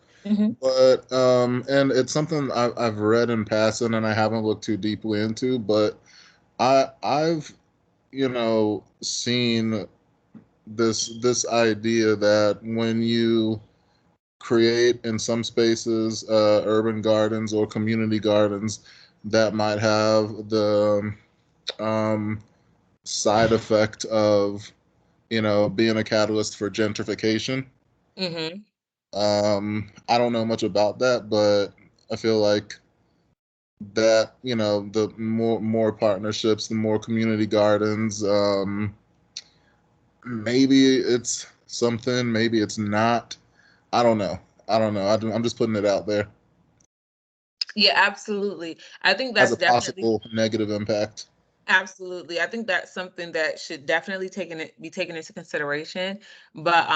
but and it's something I've read in passing and I haven't looked too deeply into, but I've seen this idea that when you create in some spaces urban gardens or community gardens that might have the side effect of being a catalyst for gentrification. mm-hmm. I don't know much about that, but I feel like that, the more partnerships, the more community gardens, maybe it's something, maybe it's not. I don't know. I'm just putting it out there Yeah, absolutely. I think as that's a definitely possible negative impact. Absolutely. I think that's something that should definitely be taken into consideration. But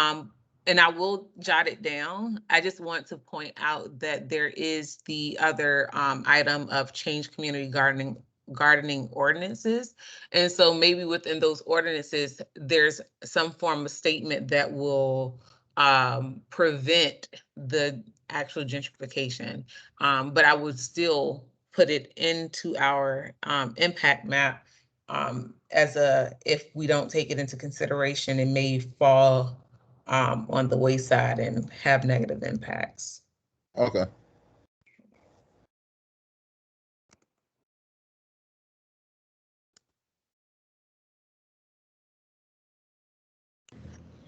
and I will jot it down. I just want to point out that there is the other item of change community gardening ordinances. And so maybe within those ordinances, there's some form of statement that will prevent the actual gentrification. But I would still put it into our impact map as if we don't take it into consideration, it may fall on the wayside and have negative impacts. Okay.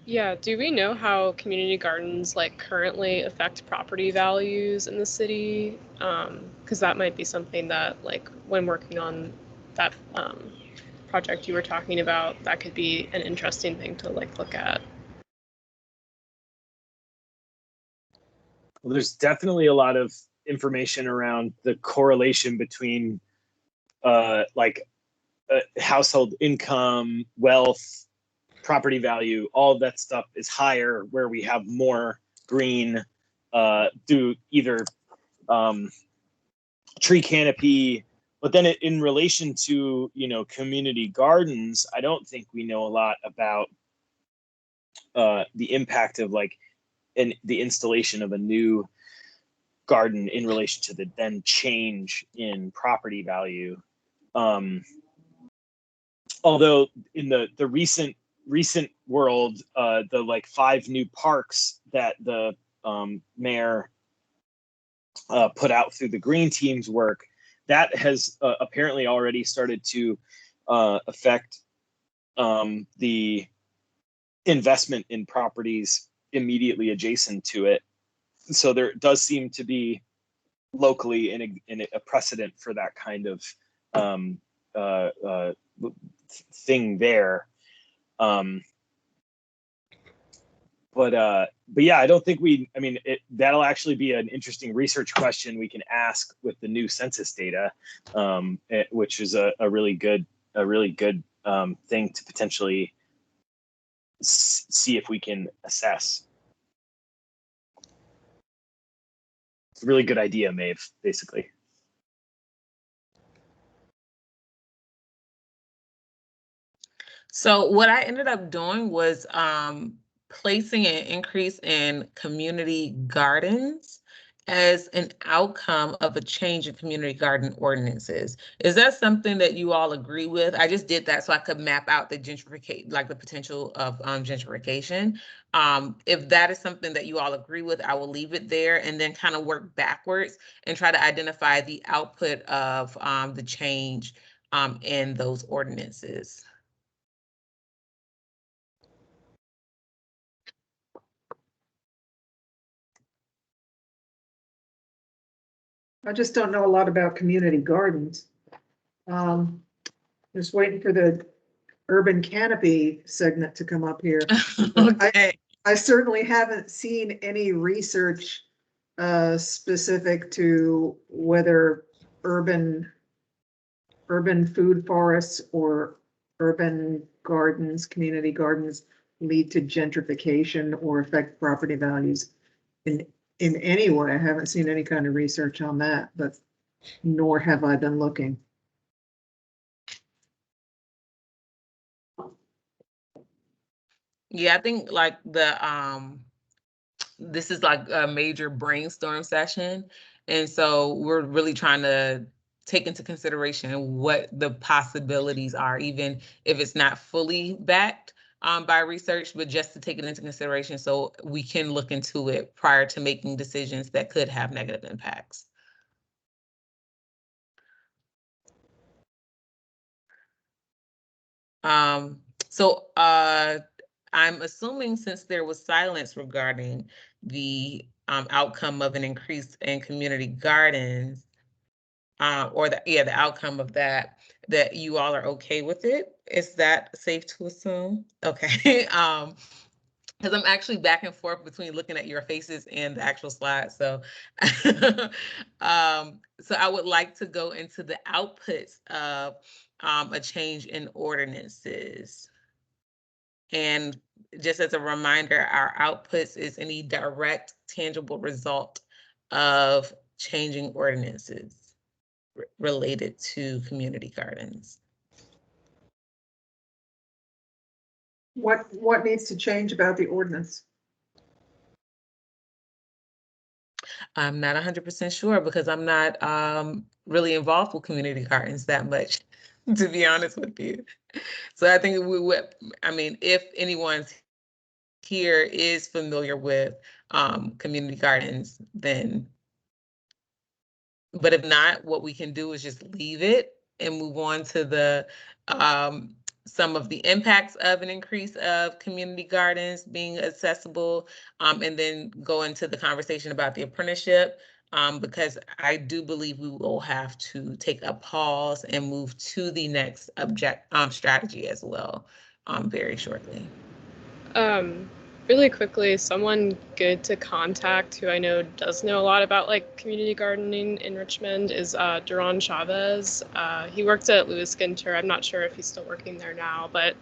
Yeah, do we know how community gardens like currently affect property values in the city? Because that might be something that like when working on that project you were talking about, that could be an interesting thing to like look at. Well, there's definitely a lot of information around the correlation between household income, wealth, property value. All of that stuff is higher where we have more green through either tree canopy. But then in relation to community gardens, I don't think we know a lot about the impact of the installation of a new garden in relation to the then change in property value. Although in the recent world, the 5 new parks that the mayor put out through the green team's work, that has apparently already started to affect the investment in properties immediately adjacent to it. So there does seem to be locally in a precedent for that kind of thing there. But yeah, I don't think that'll actually be an interesting research question we can ask with the new census data, which is a really good thing to potentially see if we can assess. It's a really good idea, Maeve, basically. So what I ended up doing was placing an increase in community gardens as an outcome of a change in community garden ordinances. Is that something that you all agree with? I just did that so I could map out the gentrification, like the potential of gentrification. If that is something that you all agree with, I will leave it there and then kind of work backwards and try to identify the output of the change in those ordinances. I just don't know a lot about community gardens. Just waiting for the urban canopy segment to come up here. Okay. I certainly haven't seen any research specific to whether urban food forests or urban gardens, community gardens lead to gentrification or affect property values in any way. I haven't seen any kind of research on that, but nor have I been looking. Yeah, I think like this is like a major brainstorm session. And so we're really trying to take into consideration what the possibilities are, even if it's not fully backed by research, but just to take it into consideration so we can look into it prior to making decisions that could have negative impacts. So I'm assuming since there was silence regarding the outcome of an increase in community gardens, or the outcome of that you all are okay with it. Is that safe to assume? Okay. Because I'm actually back and forth between looking at your faces and the actual slide. So, so I would like to go into the outputs of a change in ordinances. And just as a reminder, our outputs is any direct, tangible result of changing ordinances related to community gardens. What needs to change about the ordinance? I'm not 100% sure because I'm not really involved with community gardens that much, to be honest with you. So I think we would, I mean, if anyone's here is familiar with community gardens, then, but if not, what we can do is just leave it and move on to the some of the impacts of an increase of community gardens being accessible, and then go into the conversation about the apprenticeship, because I do believe we will have to take a pause and move to the next strategy as well, very shortly. Really quickly, someone good to contact who I know does know a lot about like community gardening in Richmond is Duran Chavez. He worked at Lewis Ginter. I'm not sure if he's still working there now, but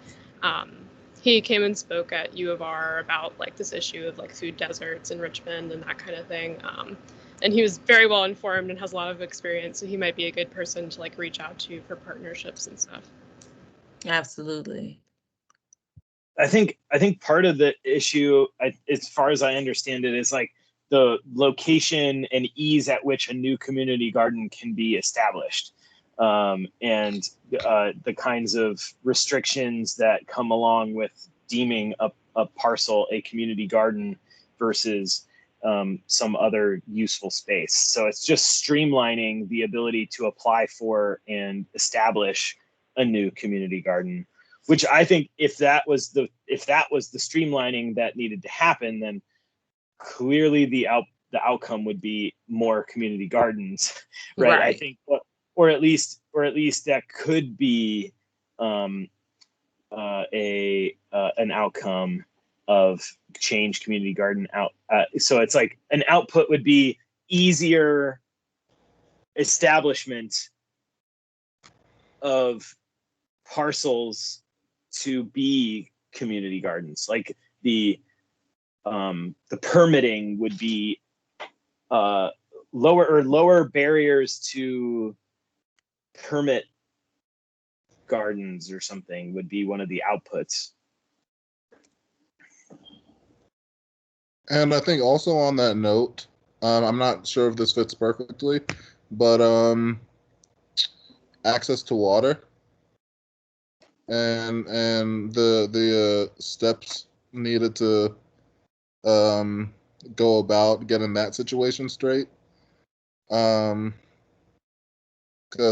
he came and spoke at U of R about like this issue of like food deserts in Richmond and that kind of thing. And he was very well informed and has a lot of experience, so he might be a good person to like reach out to for partnerships and stuff. Absolutely. I think part of the issue, as far as I understand it, is like the location and ease at which a new community garden can be established, and the kinds of restrictions that come along with deeming a parcel a community garden versus some other useful space. So it's just streamlining the ability to apply for and establish a new community garden, which I think if that was the streamlining that needed to happen, then clearly the outcome would be more community gardens, right? I think, or at least that could be an outcome of change community garden out. So it's like an output would be easier establishment of parcels to be community gardens. Like the permitting would be lower barriers to permit gardens or something would be one of the outputs. And I think also on that note, I'm not sure if this fits perfectly, but access to water and the steps needed to go about getting that situation straight, because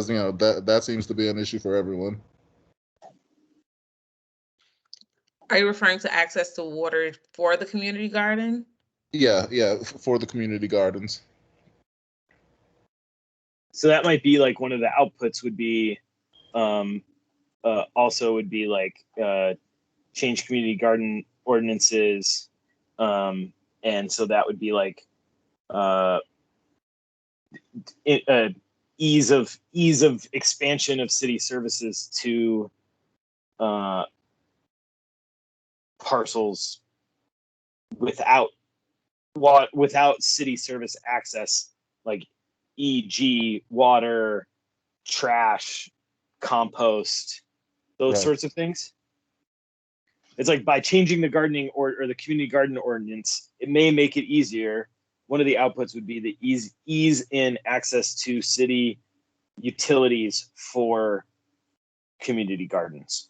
that seems to be an issue for everyone. Are you referring to access to water for the community garden? Yeah, for the community gardens. So that might be like one of the outputs would be also would be like change community garden ordinances, and so that would be like ease of expansion of city services to parcels without city service access, like e.g. water, trash, compost, those Right. sorts of things. It's like by changing the gardening or the community garden ordinance, it may make it easier. One of the outputs would be the ease in access to city utilities for community gardens.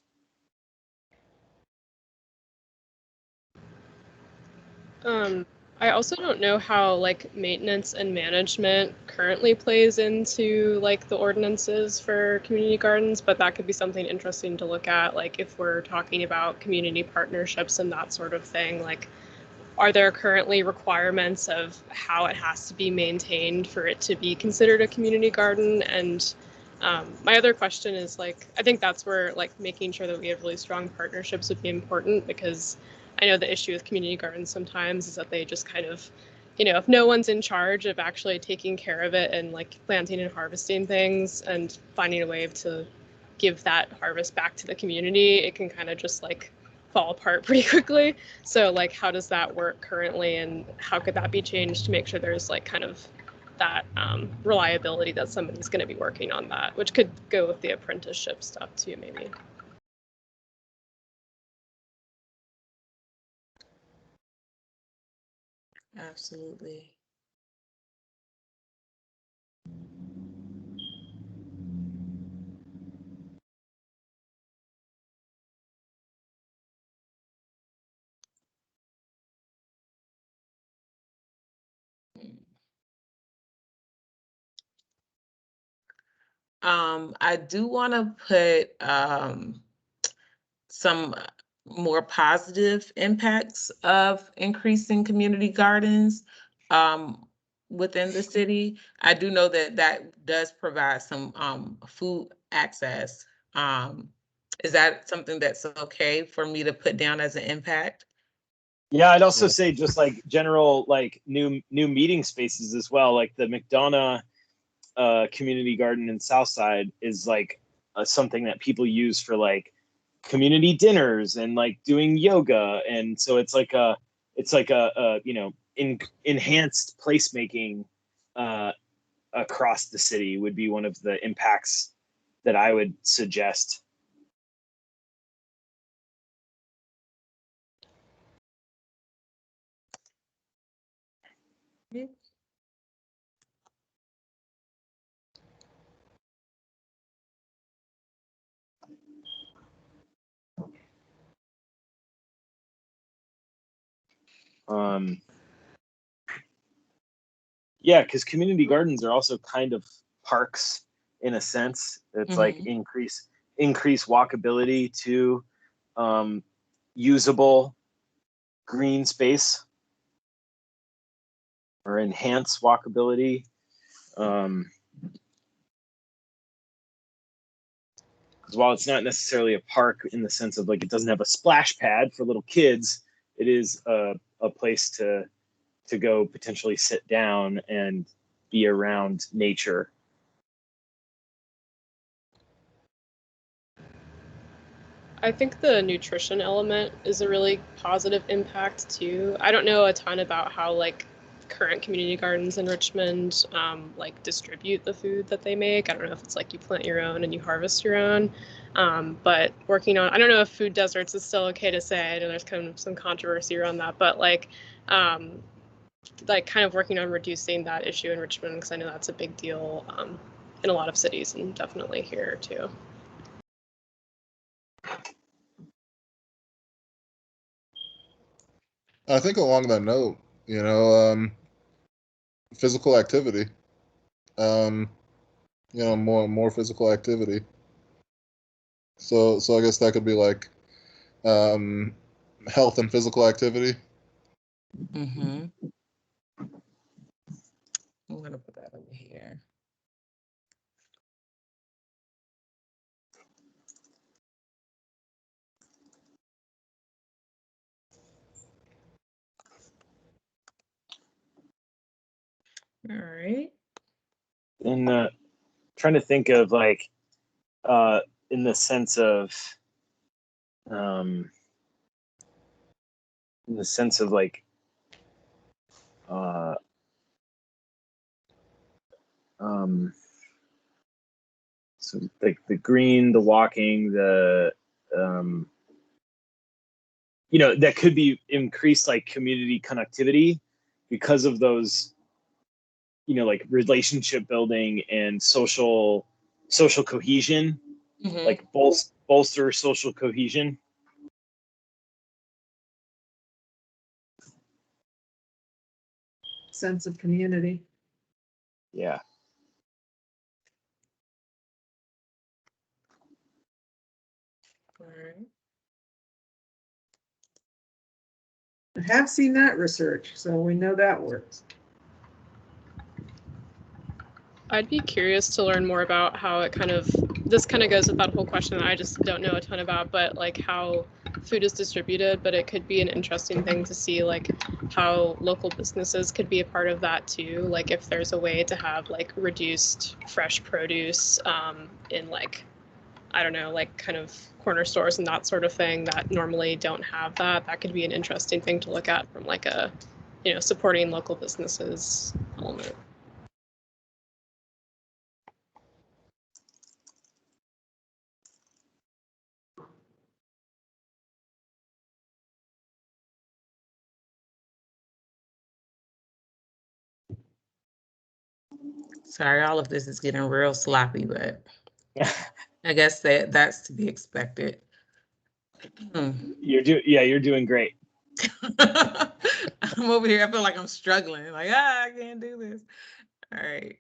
I also don't know how like maintenance and management currently plays into like the ordinances for community gardens, but that could be something interesting to look at. Like if we're talking about community partnerships and that sort of thing, like are there currently requirements of how it has to be maintained for it to be considered a community garden? And my other question is like, I think that's where like making sure that we have really strong partnerships would be important, because I know the issue with community gardens sometimes is that they just kind of, you know, if no one's in charge of actually taking care of it and like planting and harvesting things and finding a way to give that harvest back to the community, it can kind of just like fall apart pretty quickly. So like, how does that work currently, and how could that be changed to make sure there's like kind of that reliability that somebody's going to be working on that, which could go with the apprenticeship stuff too, maybe. Absolutely. I do want to put some more positive impacts of increasing community gardens within the city. I do know that that does provide some food access. Is that something that's okay for me to put down as an impact? Yeah, I'd also say just like general like new meeting spaces as well. Like the McDonough community garden in Southside is like something that people use for like community dinners and like doing yoga, and so it's like a you know, enhanced placemaking across the city would be one of the impacts that I would suggest. Yeah, because community gardens are also kind of parks in a sense. It's like increase walkability to usable green space, or enhance walkability. Because while it's not necessarily a park in the sense of like it doesn't have a splash pad for little kids, it is a place to go potentially sit down and be around nature. I think the nutrition element is a really positive impact too. I don't know a ton about how like current community gardens in Richmond like distribute the food that they make. I don't know if it's like you plant your own and you harvest your own. But working on, I don't know if food deserts is still okay to say. I know there's kind of some controversy around that, but like kind of working on reducing that issue in Richmond, because I know that's a big deal in a lot of cities and definitely here too. I think along that note, you know, physical activity, you know, more physical activity. So I guess that could be like health and physical activity. I'm gonna put that over here. All right. And trying to think of like in the sense of like uh, so like the green, the walking, the that could be increased like community connectivity because of those, like relationship building and social cohesion, Mhm. like bolster social cohesion. Sense of community. Yeah. All right. I have seen that research, so we know that works. I'd be curious to learn more about how it this kind of goes with that whole question that I just don't know a ton about, but like how food is distributed, but it could be an interesting thing to see like how local businesses could be a part of that too. Like if there's a way to have like reduced fresh produce in like, I don't know, like kind of corner stores and that sort of thing that normally don't have that. That could be an interesting thing to look at from like a, supporting local businesses element. Sorry, all of this is getting real sloppy, but I guess that's to be expected. You're doing great. I'm over here. I feel like I'm struggling. Like, I can't do this. All right.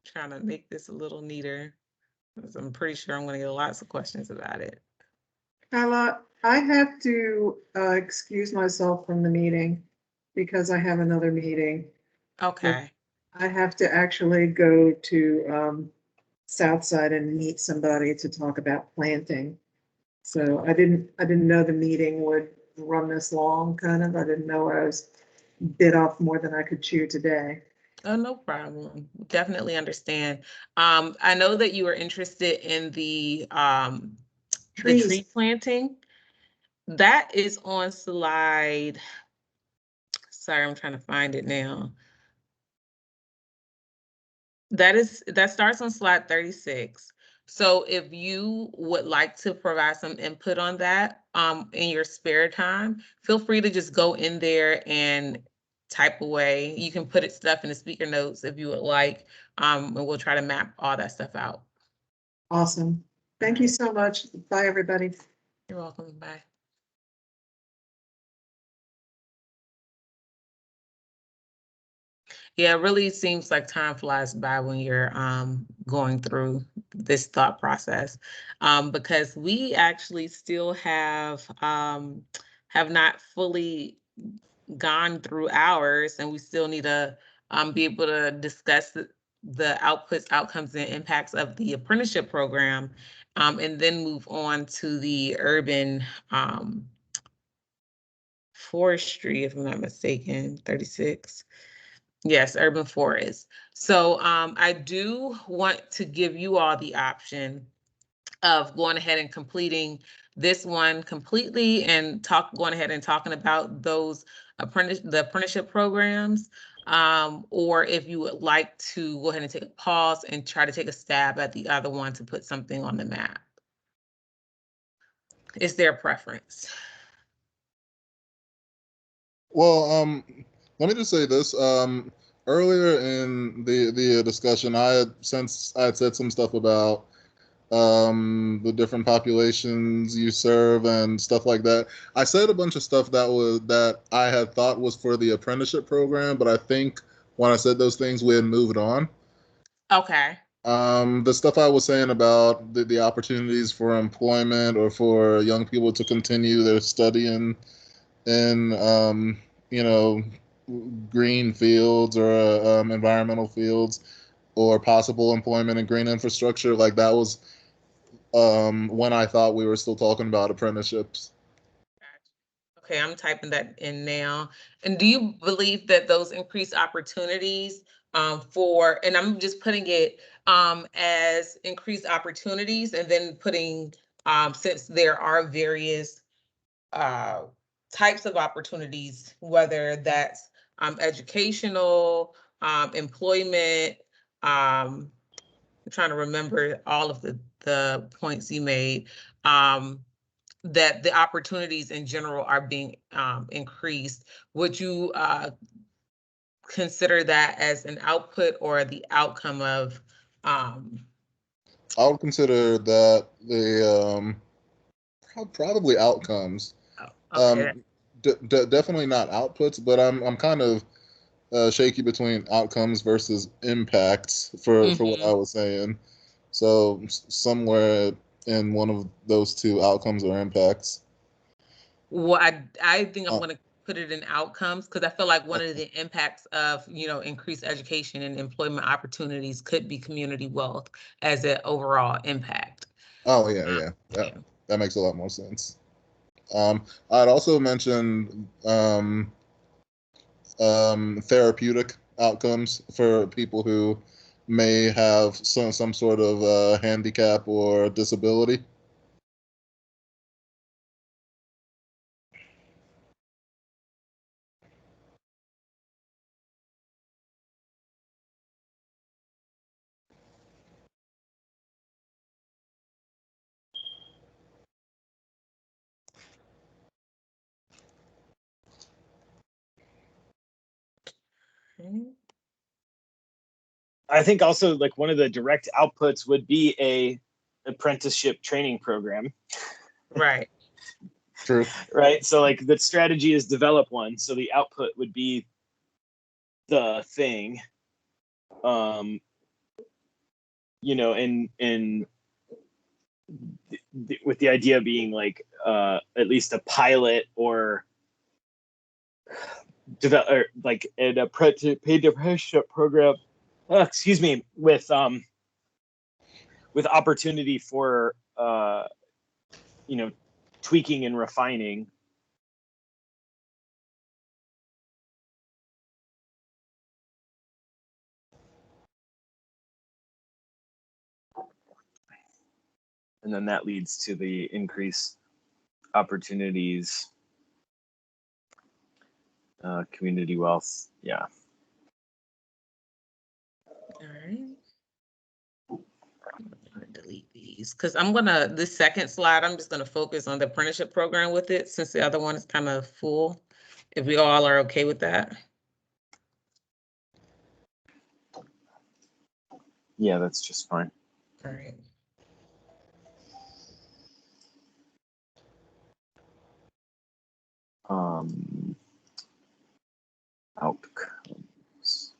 Trying to make this a little neater, because I'm pretty sure I'm going to get lots of questions about it. Kyla, I have to excuse myself from the meeting because I have another meeting. Okay. I have to actually go to Southside and meet somebody to talk about planting. So I didn't know the meeting would run this long, kind of. I didn't know I was bit off more than I could chew today. Oh, no problem. Definitely understand. I know that you were interested in the Trees. tree planting. That is on slide. Sorry, I'm trying to find it now. That starts on slide 36. So if you would like to provide some input on that in your spare time, feel free to just go in there and type away. You can put stuff in the speaker notes if you would like, and we'll try to map all that stuff out. Awesome. Thank you so much. Bye, everybody. You're welcome. Bye. Yeah, it really seems like time flies by when you're going through this thought process, because we actually still have not fully gone through ours, and we still need to be able to discuss the outputs, outcomes, and impacts of the apprenticeship program, and then move on to the urban forestry, if I'm not mistaken, 36. Yes, urban forest. So I do want to give you all the option of going ahead and completing this one completely and going ahead and talking about those the apprenticeship programs, or if you would like to go ahead and take a pause and try to take a stab at the other one to put something on the map. Is there a preference? Well, let me just say this. Earlier in the discussion, since I had said some stuff about the different populations you serve and stuff like that. I said a bunch of stuff that I had thought was for the apprenticeship program, but I think when I said those things, we had moved on. Okay. The stuff I was saying about the opportunities for employment or for young people to continue their study in green fields or environmental fields, or possible employment in green infrastructure, like that was when I thought we were still talking about apprenticeships. Okay, I'm typing that in now. And do you believe that those increased opportunities and I'm just putting it as increased opportunities, and then putting, since there are various types of opportunities, whether that's educational, employment, I'm trying to remember all of the points you made, that the opportunities in general are being increased. Would you consider that as an output or the outcome of? I would consider that the probably outcomes. Okay. Definitely not outputs, but I'm kind of shaky between outcomes versus impacts for what I was saying. So somewhere in one of those two, outcomes or impacts. Well, I think I'm going to put it in outcomes, because I feel like one of the impacts of, increased education and employment opportunities could be community wealth as an overall impact. Oh yeah. That makes a lot more sense. I'd also mentioned therapeutic outcomes for people who may have some sort of handicap or disability. I think also like one of the direct outputs would be a apprenticeship training program. Right. True. Right. So like the strategy is develop one. So the output would be the thing. And with the idea being like at least a pilot or develop, or like an paid apprenticeship program. Excuse me, with opportunity for tweaking and refining. And then that leads to the increased opportunities, community wealth. Yeah. All right. I'm gonna delete these because this second slide, I'm just gonna focus on the apprenticeship program with it, since the other one is kind of full. If we all are okay with that. Yeah, that's just fine. All right. Outcomes.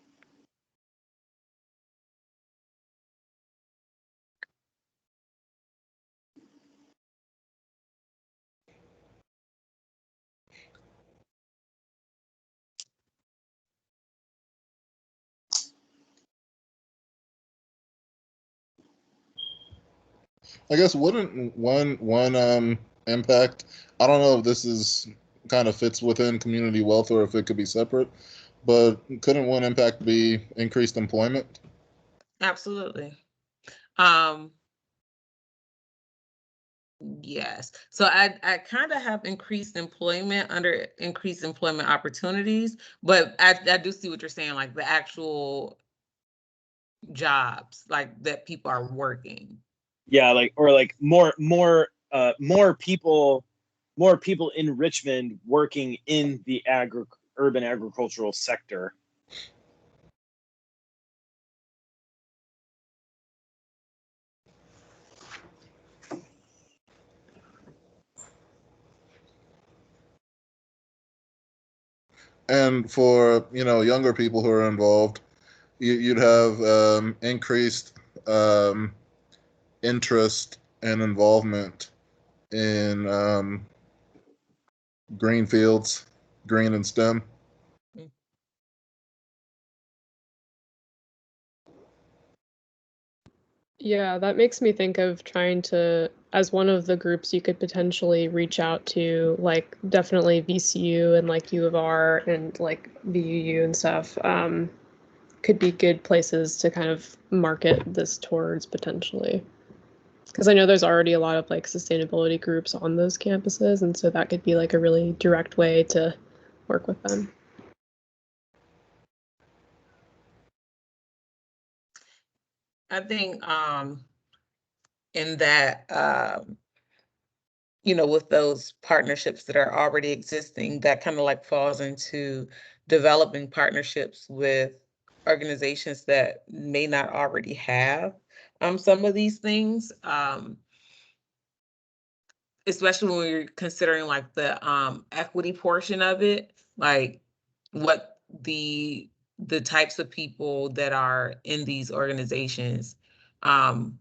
I guess wouldn't one impact, I don't know if this is kind of fits within community wealth or if it could be separate, but couldn't one impact be increased employment? Absolutely. Yes. So I kind of have increased employment under increased employment opportunities, but I do see what you're saying, like the actual jobs like that people are working. Yeah, like more people in Richmond working in the urban agricultural sector. And for younger people who are involved, you'd have increased interest and involvement in green fields, green and STEM. Yeah, that makes me think of trying to as one of the groups you could potentially reach out to, like definitely VCU and like U of R and like VUU and stuff, could be good places to kind of market this towards potentially. Because I know there's already a lot of like sustainability groups on those campuses, and so that could be like a really direct way to work with them. I think in that you know, with those partnerships that are already existing, that kind of like falls into developing partnerships with organizations that may not already have some of these things. Especially when you're considering like the equity portion of it, like what the types of people that are in these organizations, and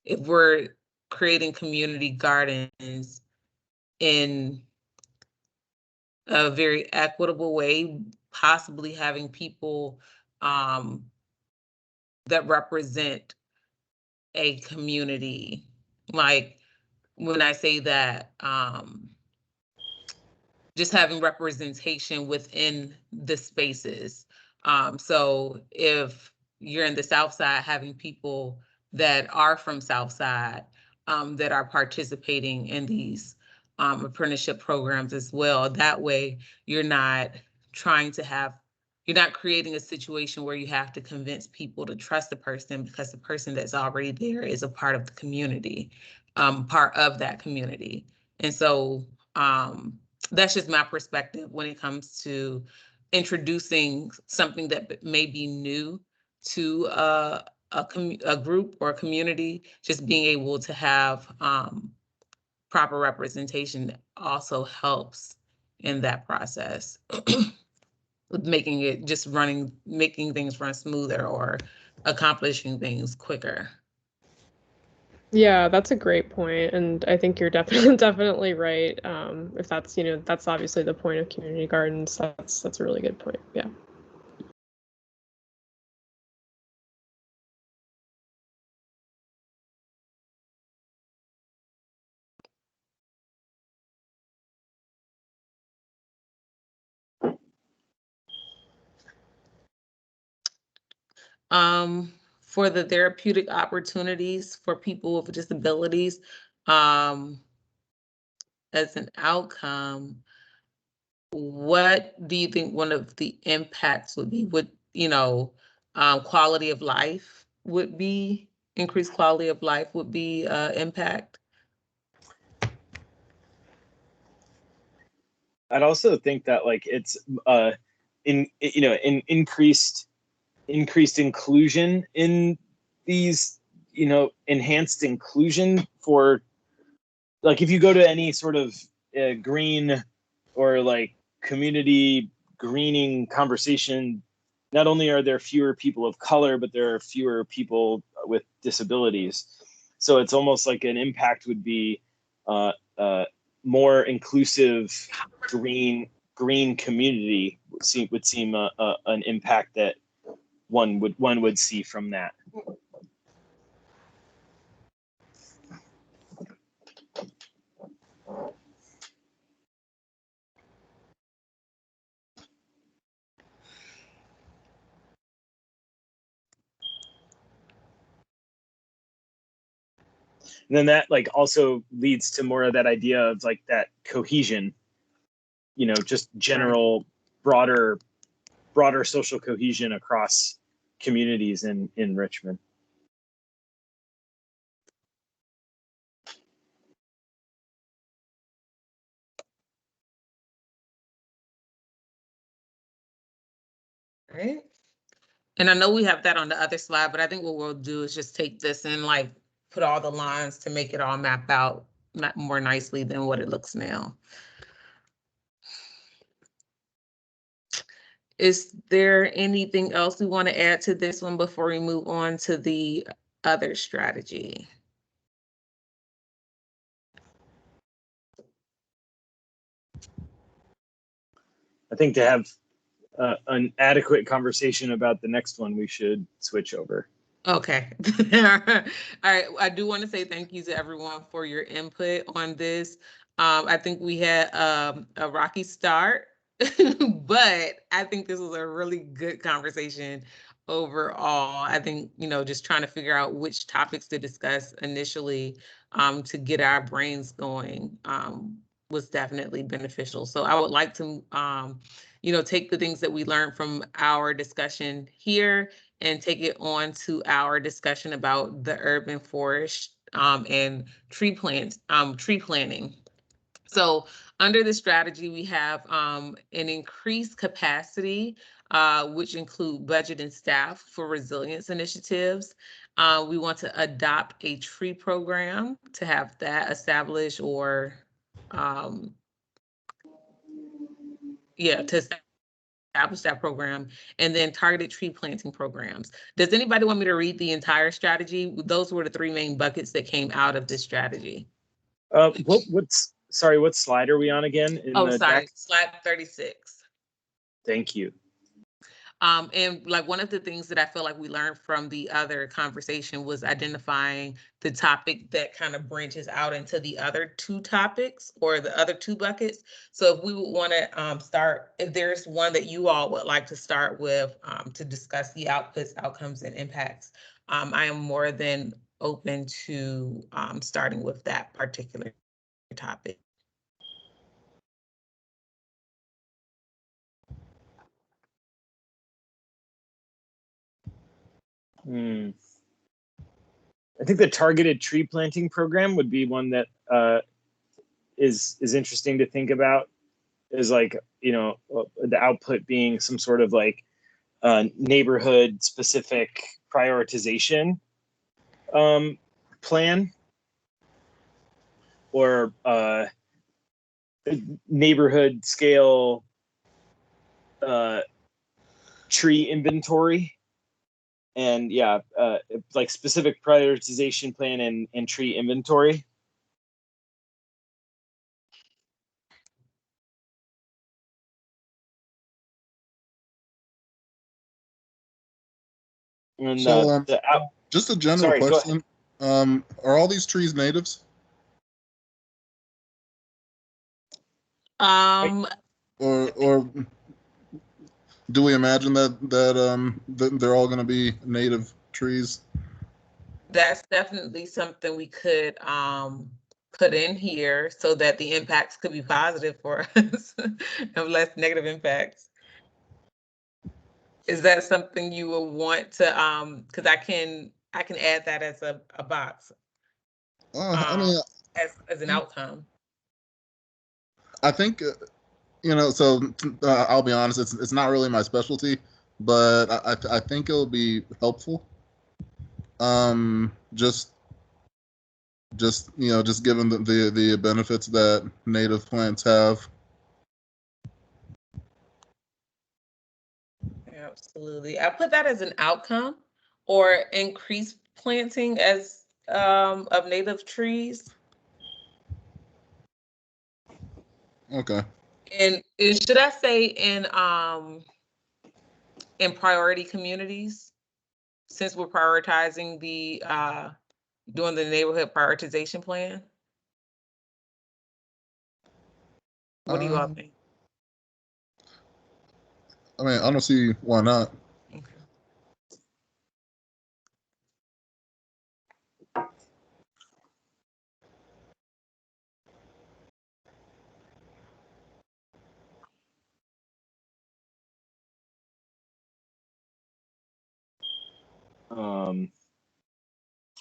if we're creating community gardens in a very equitable way, possibly having people that represent a community. Like when I say that, just having representation within the spaces. So if you're in the South Side, having people that are from South Side that are participating in these apprenticeship programs as well. That way you're not trying to have, you're not creating a situation where you have to convince people to trust the person because the person that's already there is a part of the community, part of that community. And so that's just my perspective when it comes to introducing something that may be new to a group or a community. Just being able to have proper representation also helps in that process. With making it just running, making things run smoother or accomplishing things quicker. Yeah, that's a great point, and I think you're definitely definitely right. If that's, you know, that's obviously the point of community gardens. That's a really good point. Yeah. For the therapeutic opportunities for people with disabilities, as an outcome, what do you think one of the impacts would be? Would, you know, quality of life would be, increased quality of life would be impact? I'd also think that like it's in increased inclusion in these, enhanced inclusion for, like, if you go to any sort of green or like community greening conversation, not only are there fewer people of color, but there are fewer people with disabilities. So it's almost like an impact would be more inclusive green community would seem an impact that one would see from that. And then that like also leads to more of that idea of like that cohesion, just general broader social cohesion across communities in Richmond. Right. And I know we have that on the other slide, but I think what we'll do is just take this and like put all the lines to make it all map out more nicely than what it looks now. Is there anything else we want to add to this one before we move on to the other strategy? I think to have an adequate conversation about the next one, we should switch over. Okay. All right. I do want to say thank you to everyone for your input on this. I think we had a rocky start, but I think this was a really good conversation overall. I think, just trying to figure out which topics to discuss initially to get our brains going was definitely beneficial. So I would like to, take the things that we learned from our discussion here and take it on to our discussion about the urban forest and tree planting. So under the strategy, we have an increased capacity, which include budget and staff for resilience initiatives. We want to adopt a tree program to have that established or to establish that program, and then targeted tree planting programs. Does anybody want me to read the entire strategy? Those were the three main buckets that came out of this strategy. What slide are we on again in the deck? Slide 36. Thank you. And like one of the things that I feel like we learned from the other conversation was identifying the topic that kind of branches out into the other two topics or the other two buckets. So if we would want to start, if there's one that you all would like to start with to discuss the outputs, outcomes, and impacts, I am more than open to starting with that particular topic. I think the targeted tree planting program would be one that is interesting to think about. Is like, the output being some sort of like neighborhood specific prioritization plan, or neighborhood scale tree inventory. And like specific prioritization plan and tree inventory. And So, just a general question. Are all these trees natives? Or do we imagine that they're all going to be native trees? That's definitely something we could put in here so that the impacts could be positive for us and less negative impacts. Is that something you will want to because I can add that as a box I mean, as an outcome. I think so I'll be honest, it's not really my specialty, but I think it'll be helpful. Just given the benefits that native plants have. Absolutely. I put that as an outcome, or increased planting as of native trees. Okay. And should I say in priority communities, since we're prioritizing the doing the neighborhood prioritization plan? What do you all think? I mean, I don't see why not. Okay.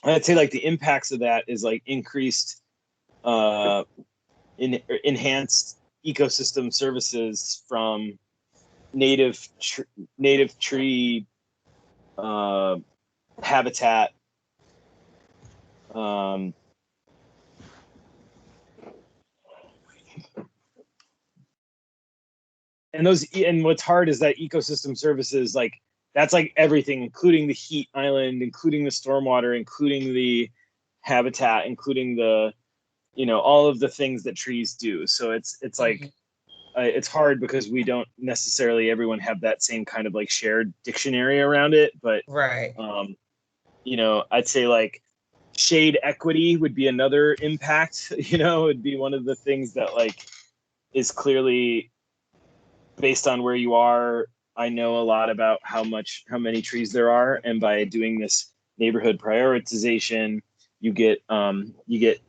I'd say like the impacts of that is like increased enhanced ecosystem services from native tree habitat, and what's hard is that ecosystem services, like that's like everything, including the heat island, including the stormwater, including the habitat, including the all of the things that trees do. So it's like it's hard because we don't necessarily everyone have that same kind of like shared dictionary around it, but right. I'd say like shade equity would be another impact. It'd be one of the things that like is clearly based on where you are. I know a lot about how many trees there are, and by doing this neighborhood prioritization, you get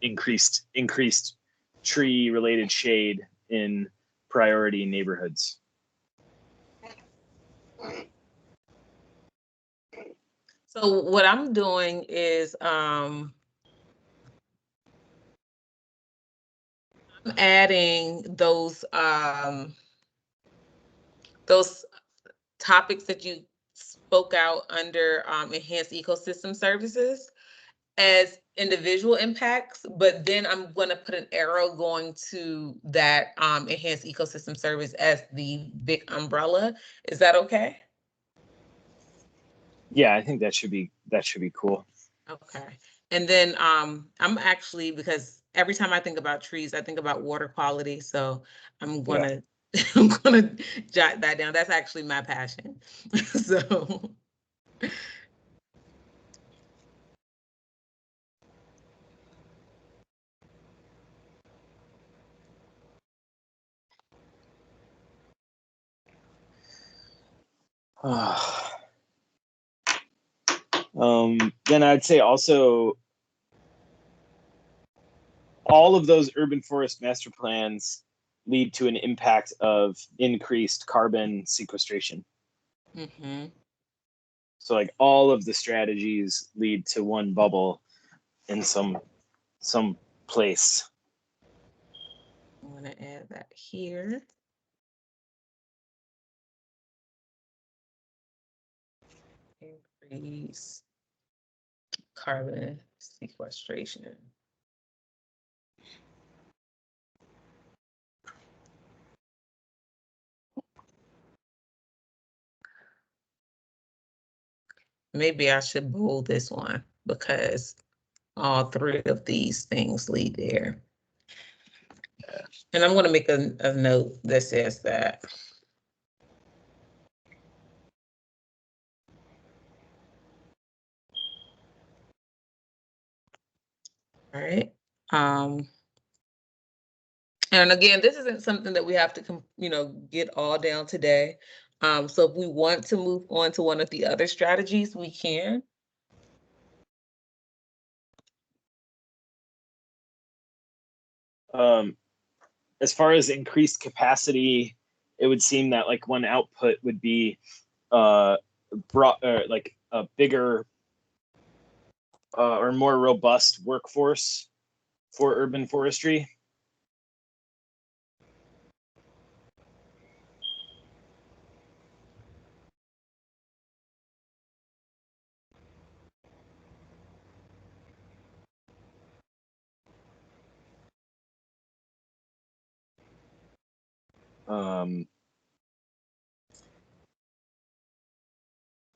increased tree related shade in priority neighborhoods. So what I'm doing is I'm adding those topics that you spoke out under enhanced ecosystem services as individual impacts, but then I'm going to put an arrow going to that enhanced ecosystem service as the big umbrella. Is that okay? Yeah, I think that should be cool. Okay. And then I'm actually, because every time I think about trees, I think about water quality. So I'm gonna I'm gonna jot that down. That's actually my passion. So then I'd say also all of those urban forest master plans lead to an impact of increased carbon sequestration. mm-hmm. So like all of the strategies lead to one bubble in some place. I'm gonna add that here. Increase carbon sequestration. Maybe I should bold this one because all three of these things lead there. And I'm going to make a note that says that. All right. And again, this isn't something that we have to, get all down today. So if we want to move on to one of the other strategies, we can. As far as increased capacity, it would seem that like one output would be like a bigger or more robust workforce for urban forestry.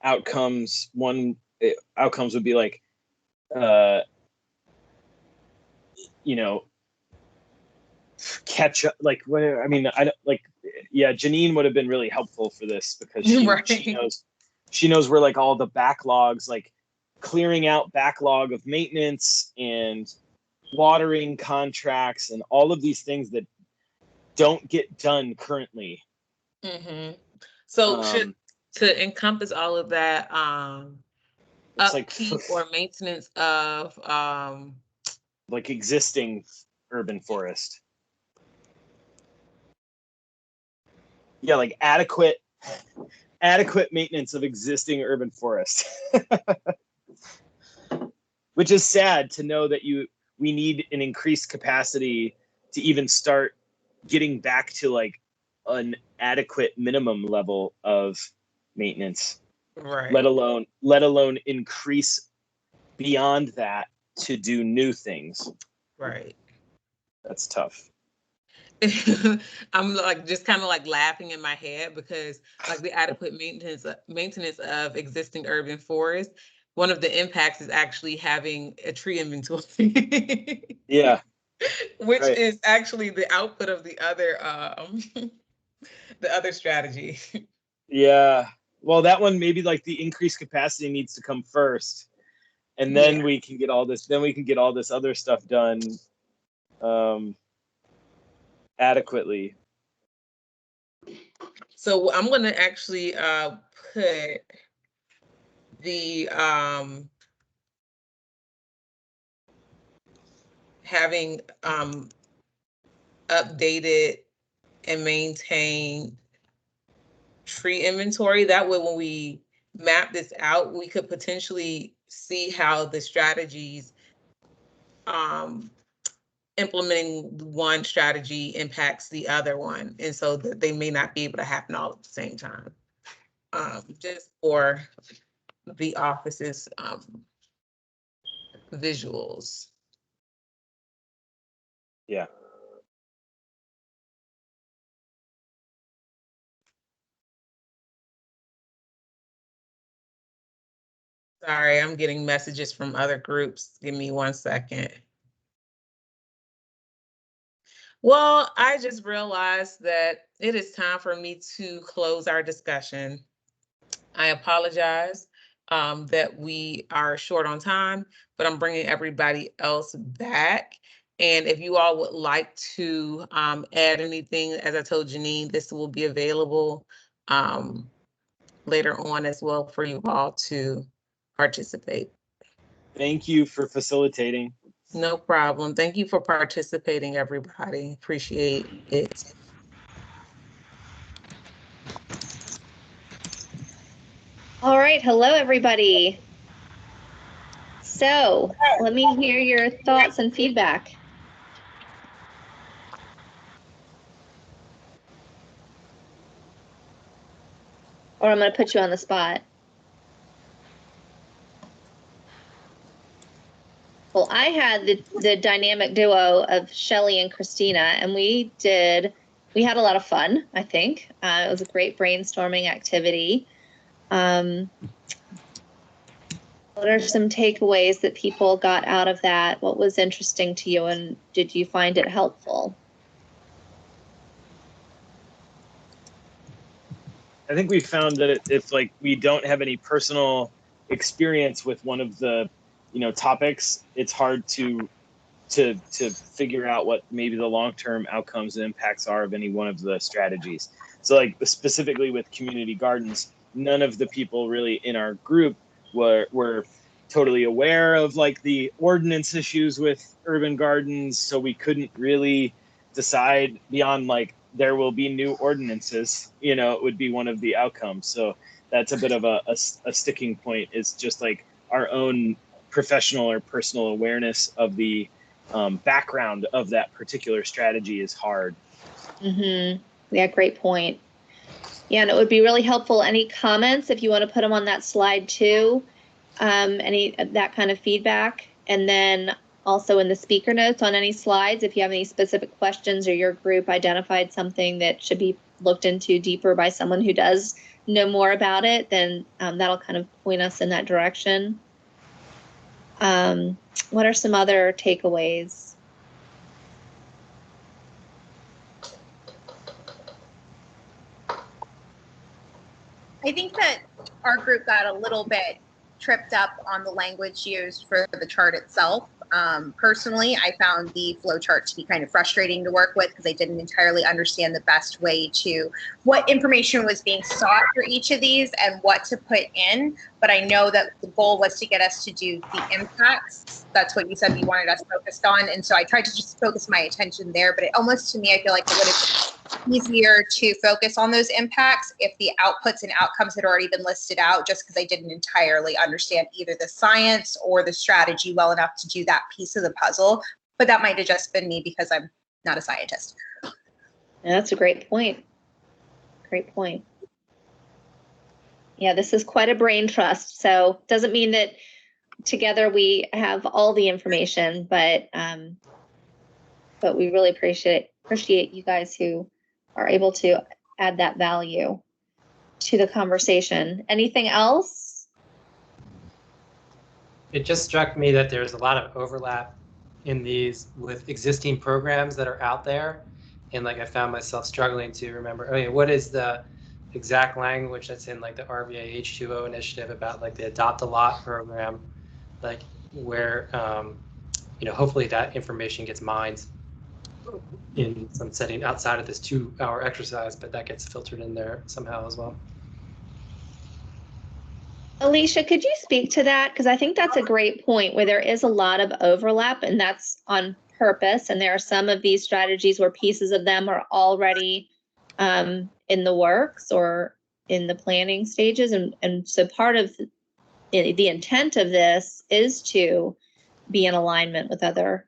Outcomes would be like catch up, like where I mean I don't like Janine would have been really helpful for this because she knows where like all the backlogs, like clearing out backlog of maintenance and watering contracts and all of these things that don't get done currently. Mm-hmm. So to encompass all of that, upkeep or maintenance of like existing urban forest. Yeah, like adequate maintenance of existing urban forest. Which is sad to know that we need an increased capacity to even start getting back to like an adequate minimum level of maintenance. Right. Let alone increase beyond that to do new things. Right. That's tough. I'm like just kind of like laughing in my head because like the adequate maintenance of existing urban forest, one of the impacts is actually having a tree inventory. Yeah. Which is actually the output of the other the other strategy. Yeah. Well, that one maybe like the increased capacity needs to come first. and then we can get all this. Then we can get all this other stuff done adequately. So I'm going to actually put the having updated and maintained tree inventory. That way, when we map this out, we could potentially see how the strategies implementing one strategy impacts the other one. And so that they may not be able to happen all at the same time. Just for the office's visuals. Yeah. Sorry, I'm getting messages from other groups. Give me 1 second. Well, I just realized that it is time for me to close our discussion. I apologize that we are short on time, but I'm bringing everybody else back. And if you all would like to add anything, as I told Janine, this will be available later on as well for you all to participate. Thank you for facilitating. No problem. Thank you for participating, everybody. Appreciate it. All right, hello, everybody. So let me hear your thoughts and feedback. Or I'm going to put you on the spot. Well, I had the dynamic duo of Shelly and Christina, and we had a lot of fun, I think. It was a great brainstorming activity. What are some takeaways that people got out of that? What was interesting to you, and did you find it helpful? I think we found that if like we don't have any personal experience with one of the topics, it's hard to figure out what maybe the long-term outcomes and impacts are of any one of the strategies. So like specifically with community gardens, none of the people really in our group were totally aware of like the ordinance issues with urban gardens, so we couldn't really decide beyond like there will be new ordinances, it would be one of the outcomes. So that's a bit of a sticking point, is just like our own professional or personal awareness of the background of that particular strategy is hard. Mm-hmm. Yeah, great point. Yeah, and it would be really helpful. Any comments, if you want to put them on that slide too, any that kind of feedback. And then also in the speaker notes on any slides, if you have any specific questions or your group identified something that should be looked into deeper by someone who does know more about it, then that'll kind of point us in that direction. What are some other takeaways? I think that our group got a little bit tripped up on the language used for the chart itself. Personally, I found the flow chart to be kind of frustrating to work with because I didn't entirely understand the best way to, what information was being sought for each of these and what to put in. But I know that the goal was to get us to do the impacts. That's what you said you wanted us focused on. And so I tried to just focus my attention there. But it almost, to me, I feel like it would have been easier to focus on those impacts if the outputs and outcomes had already been listed out, just because I didn't entirely understand either the science or the strategy well enough to do that piece of the puzzle. But that might have just been me because I'm not a scientist. Yeah, that's a great point. Great point. Yeah, this is quite a brain trust. So doesn't mean that together we have all the information, but we really appreciate you guys who are able to add that value to the conversation. Anything else? It just struck me that there's a lot of overlap in these with existing programs that are out there. And like I found myself struggling to remember, okay, what is the exact language that's in like the RVA H2O initiative about like the Adopt a Lot program? like where, hopefully that information gets mined in some setting outside of this 2-hour exercise, but that gets filtered in there somehow as well. Alicia, could you speak to that? Because I think that's a great point where there is a lot of overlap, and that's on purpose. And there are some of these strategies where pieces of them are already in the works or in the planning stages. And so part of the intent of this is to be in alignment with other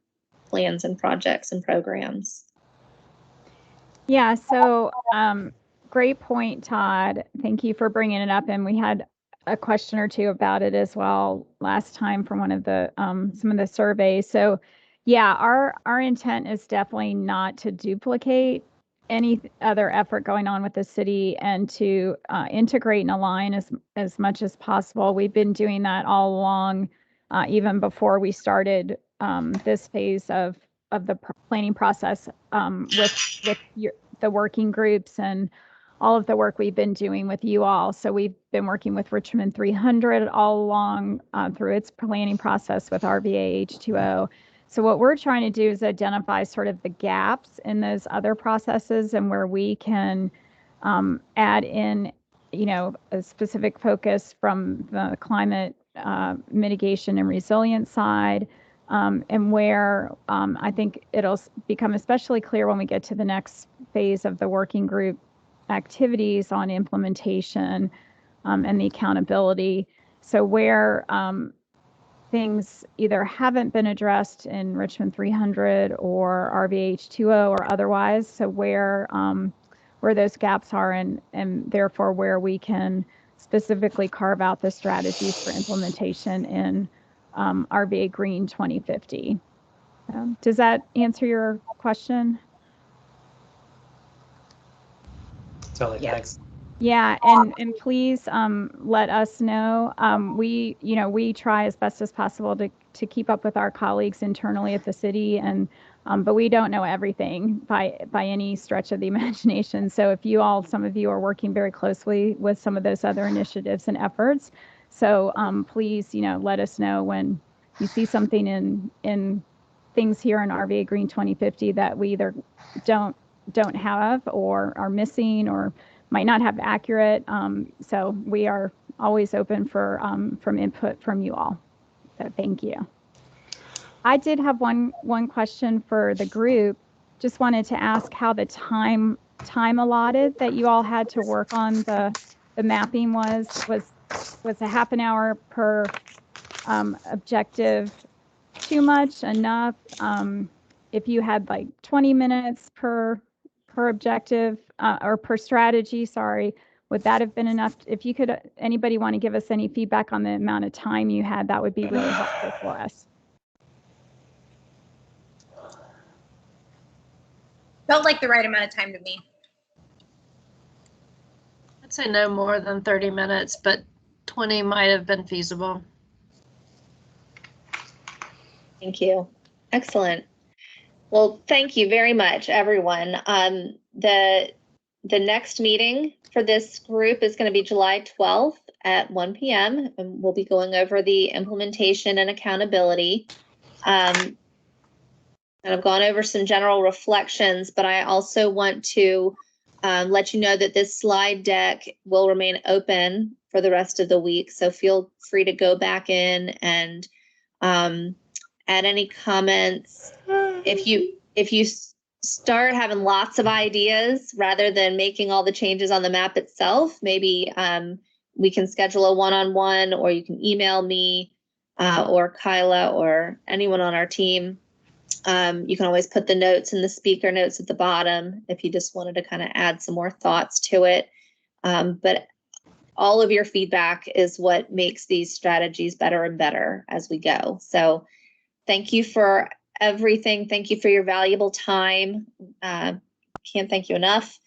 plans and projects and programs. Yeah, so great point, Todd. Thank you for bringing it up. And we had a question or two about it as well last time from one of the some of the surveys. So yeah, our intent is definitely not to duplicate any other effort going on with the city and to integrate and align as much as possible. We've been doing that all along, even before we started this phase of the planning process with the working groups and all of the work we've been doing with you all. So we've been working with Richmond 300 all along through its planning process with RVA H2O. So what we're trying to do is identify sort of the gaps in those other processes and where we can add in, a specific focus from the climate mitigation and resilience side. And where I think it'll become especially clear when we get to the next phase of the working group activities on implementation and the accountability. So where things either haven't been addressed in Richmond 300 or RVH2O or otherwise, so where those gaps are and therefore where we can specifically carve out the strategies for implementation in RVAgreen 2050. Does that answer your question? Totally, Yeah. thanks. Yeah, and please let us know. We try as best as possible to keep up with our colleagues internally at the city, and but we don't know everything by any stretch of the imagination. So if some of you are working very closely with some of those other initiatives and efforts, so please let us know when you see something in things here in RVAgreen 2050 that we either don't have or are missing or might not have accurate. So we are always open for from input from you all. So thank you. I did have one question for the group. Just wanted to ask how the time allotted that you all had to work on the mapping was a half an hour per objective too much, enough? If you had like 20 minutes per objective or per strategy, sorry, would that have been enough? If you could, anybody want to give us any feedback on the amount of time you had, that would be really helpful for us. Felt like the right amount of time to me. I'd say no more than 30 minutes, but 20 might have been feasible. Thank you. Excellent. Well, thank you very much, everyone. The next meeting for this group is going to be July 12th at 1 p.m. and we'll be going over the implementation and accountability. And I've gone over some general reflections, but I also want to let you know that this slide deck will remain open for the rest of the week. So feel free to go back in and add any comments. If you start having lots of ideas rather than making all the changes on the map itself, maybe we can schedule a one-on-one, or you can email me or Kyla or anyone on our team. You can always put the notes in the speaker notes at the bottom if you just wanted to kind of add some more thoughts to it. But all of your feedback is what makes these strategies better and better as we go. So thank you for everything. Thank you for your valuable time. Can't thank you enough.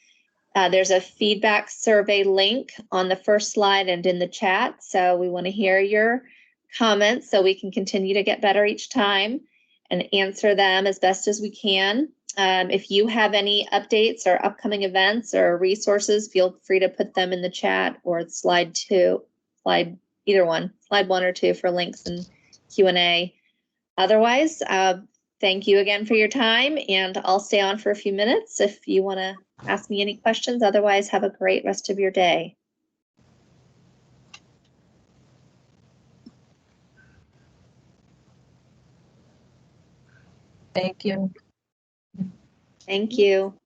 There's a feedback survey link on the first slide and in the chat. So we want to hear your comments so we can continue to get better each time and answer them as best as we can. If you have any updates or upcoming events or resources, feel free to put them in the chat or slide 1 or 2 for links and Q&A. Otherwise, thank you again for your time, and I'll stay on for a few minutes if you want to ask me any questions. Otherwise, have a great rest of your day. Thank you. Thank you.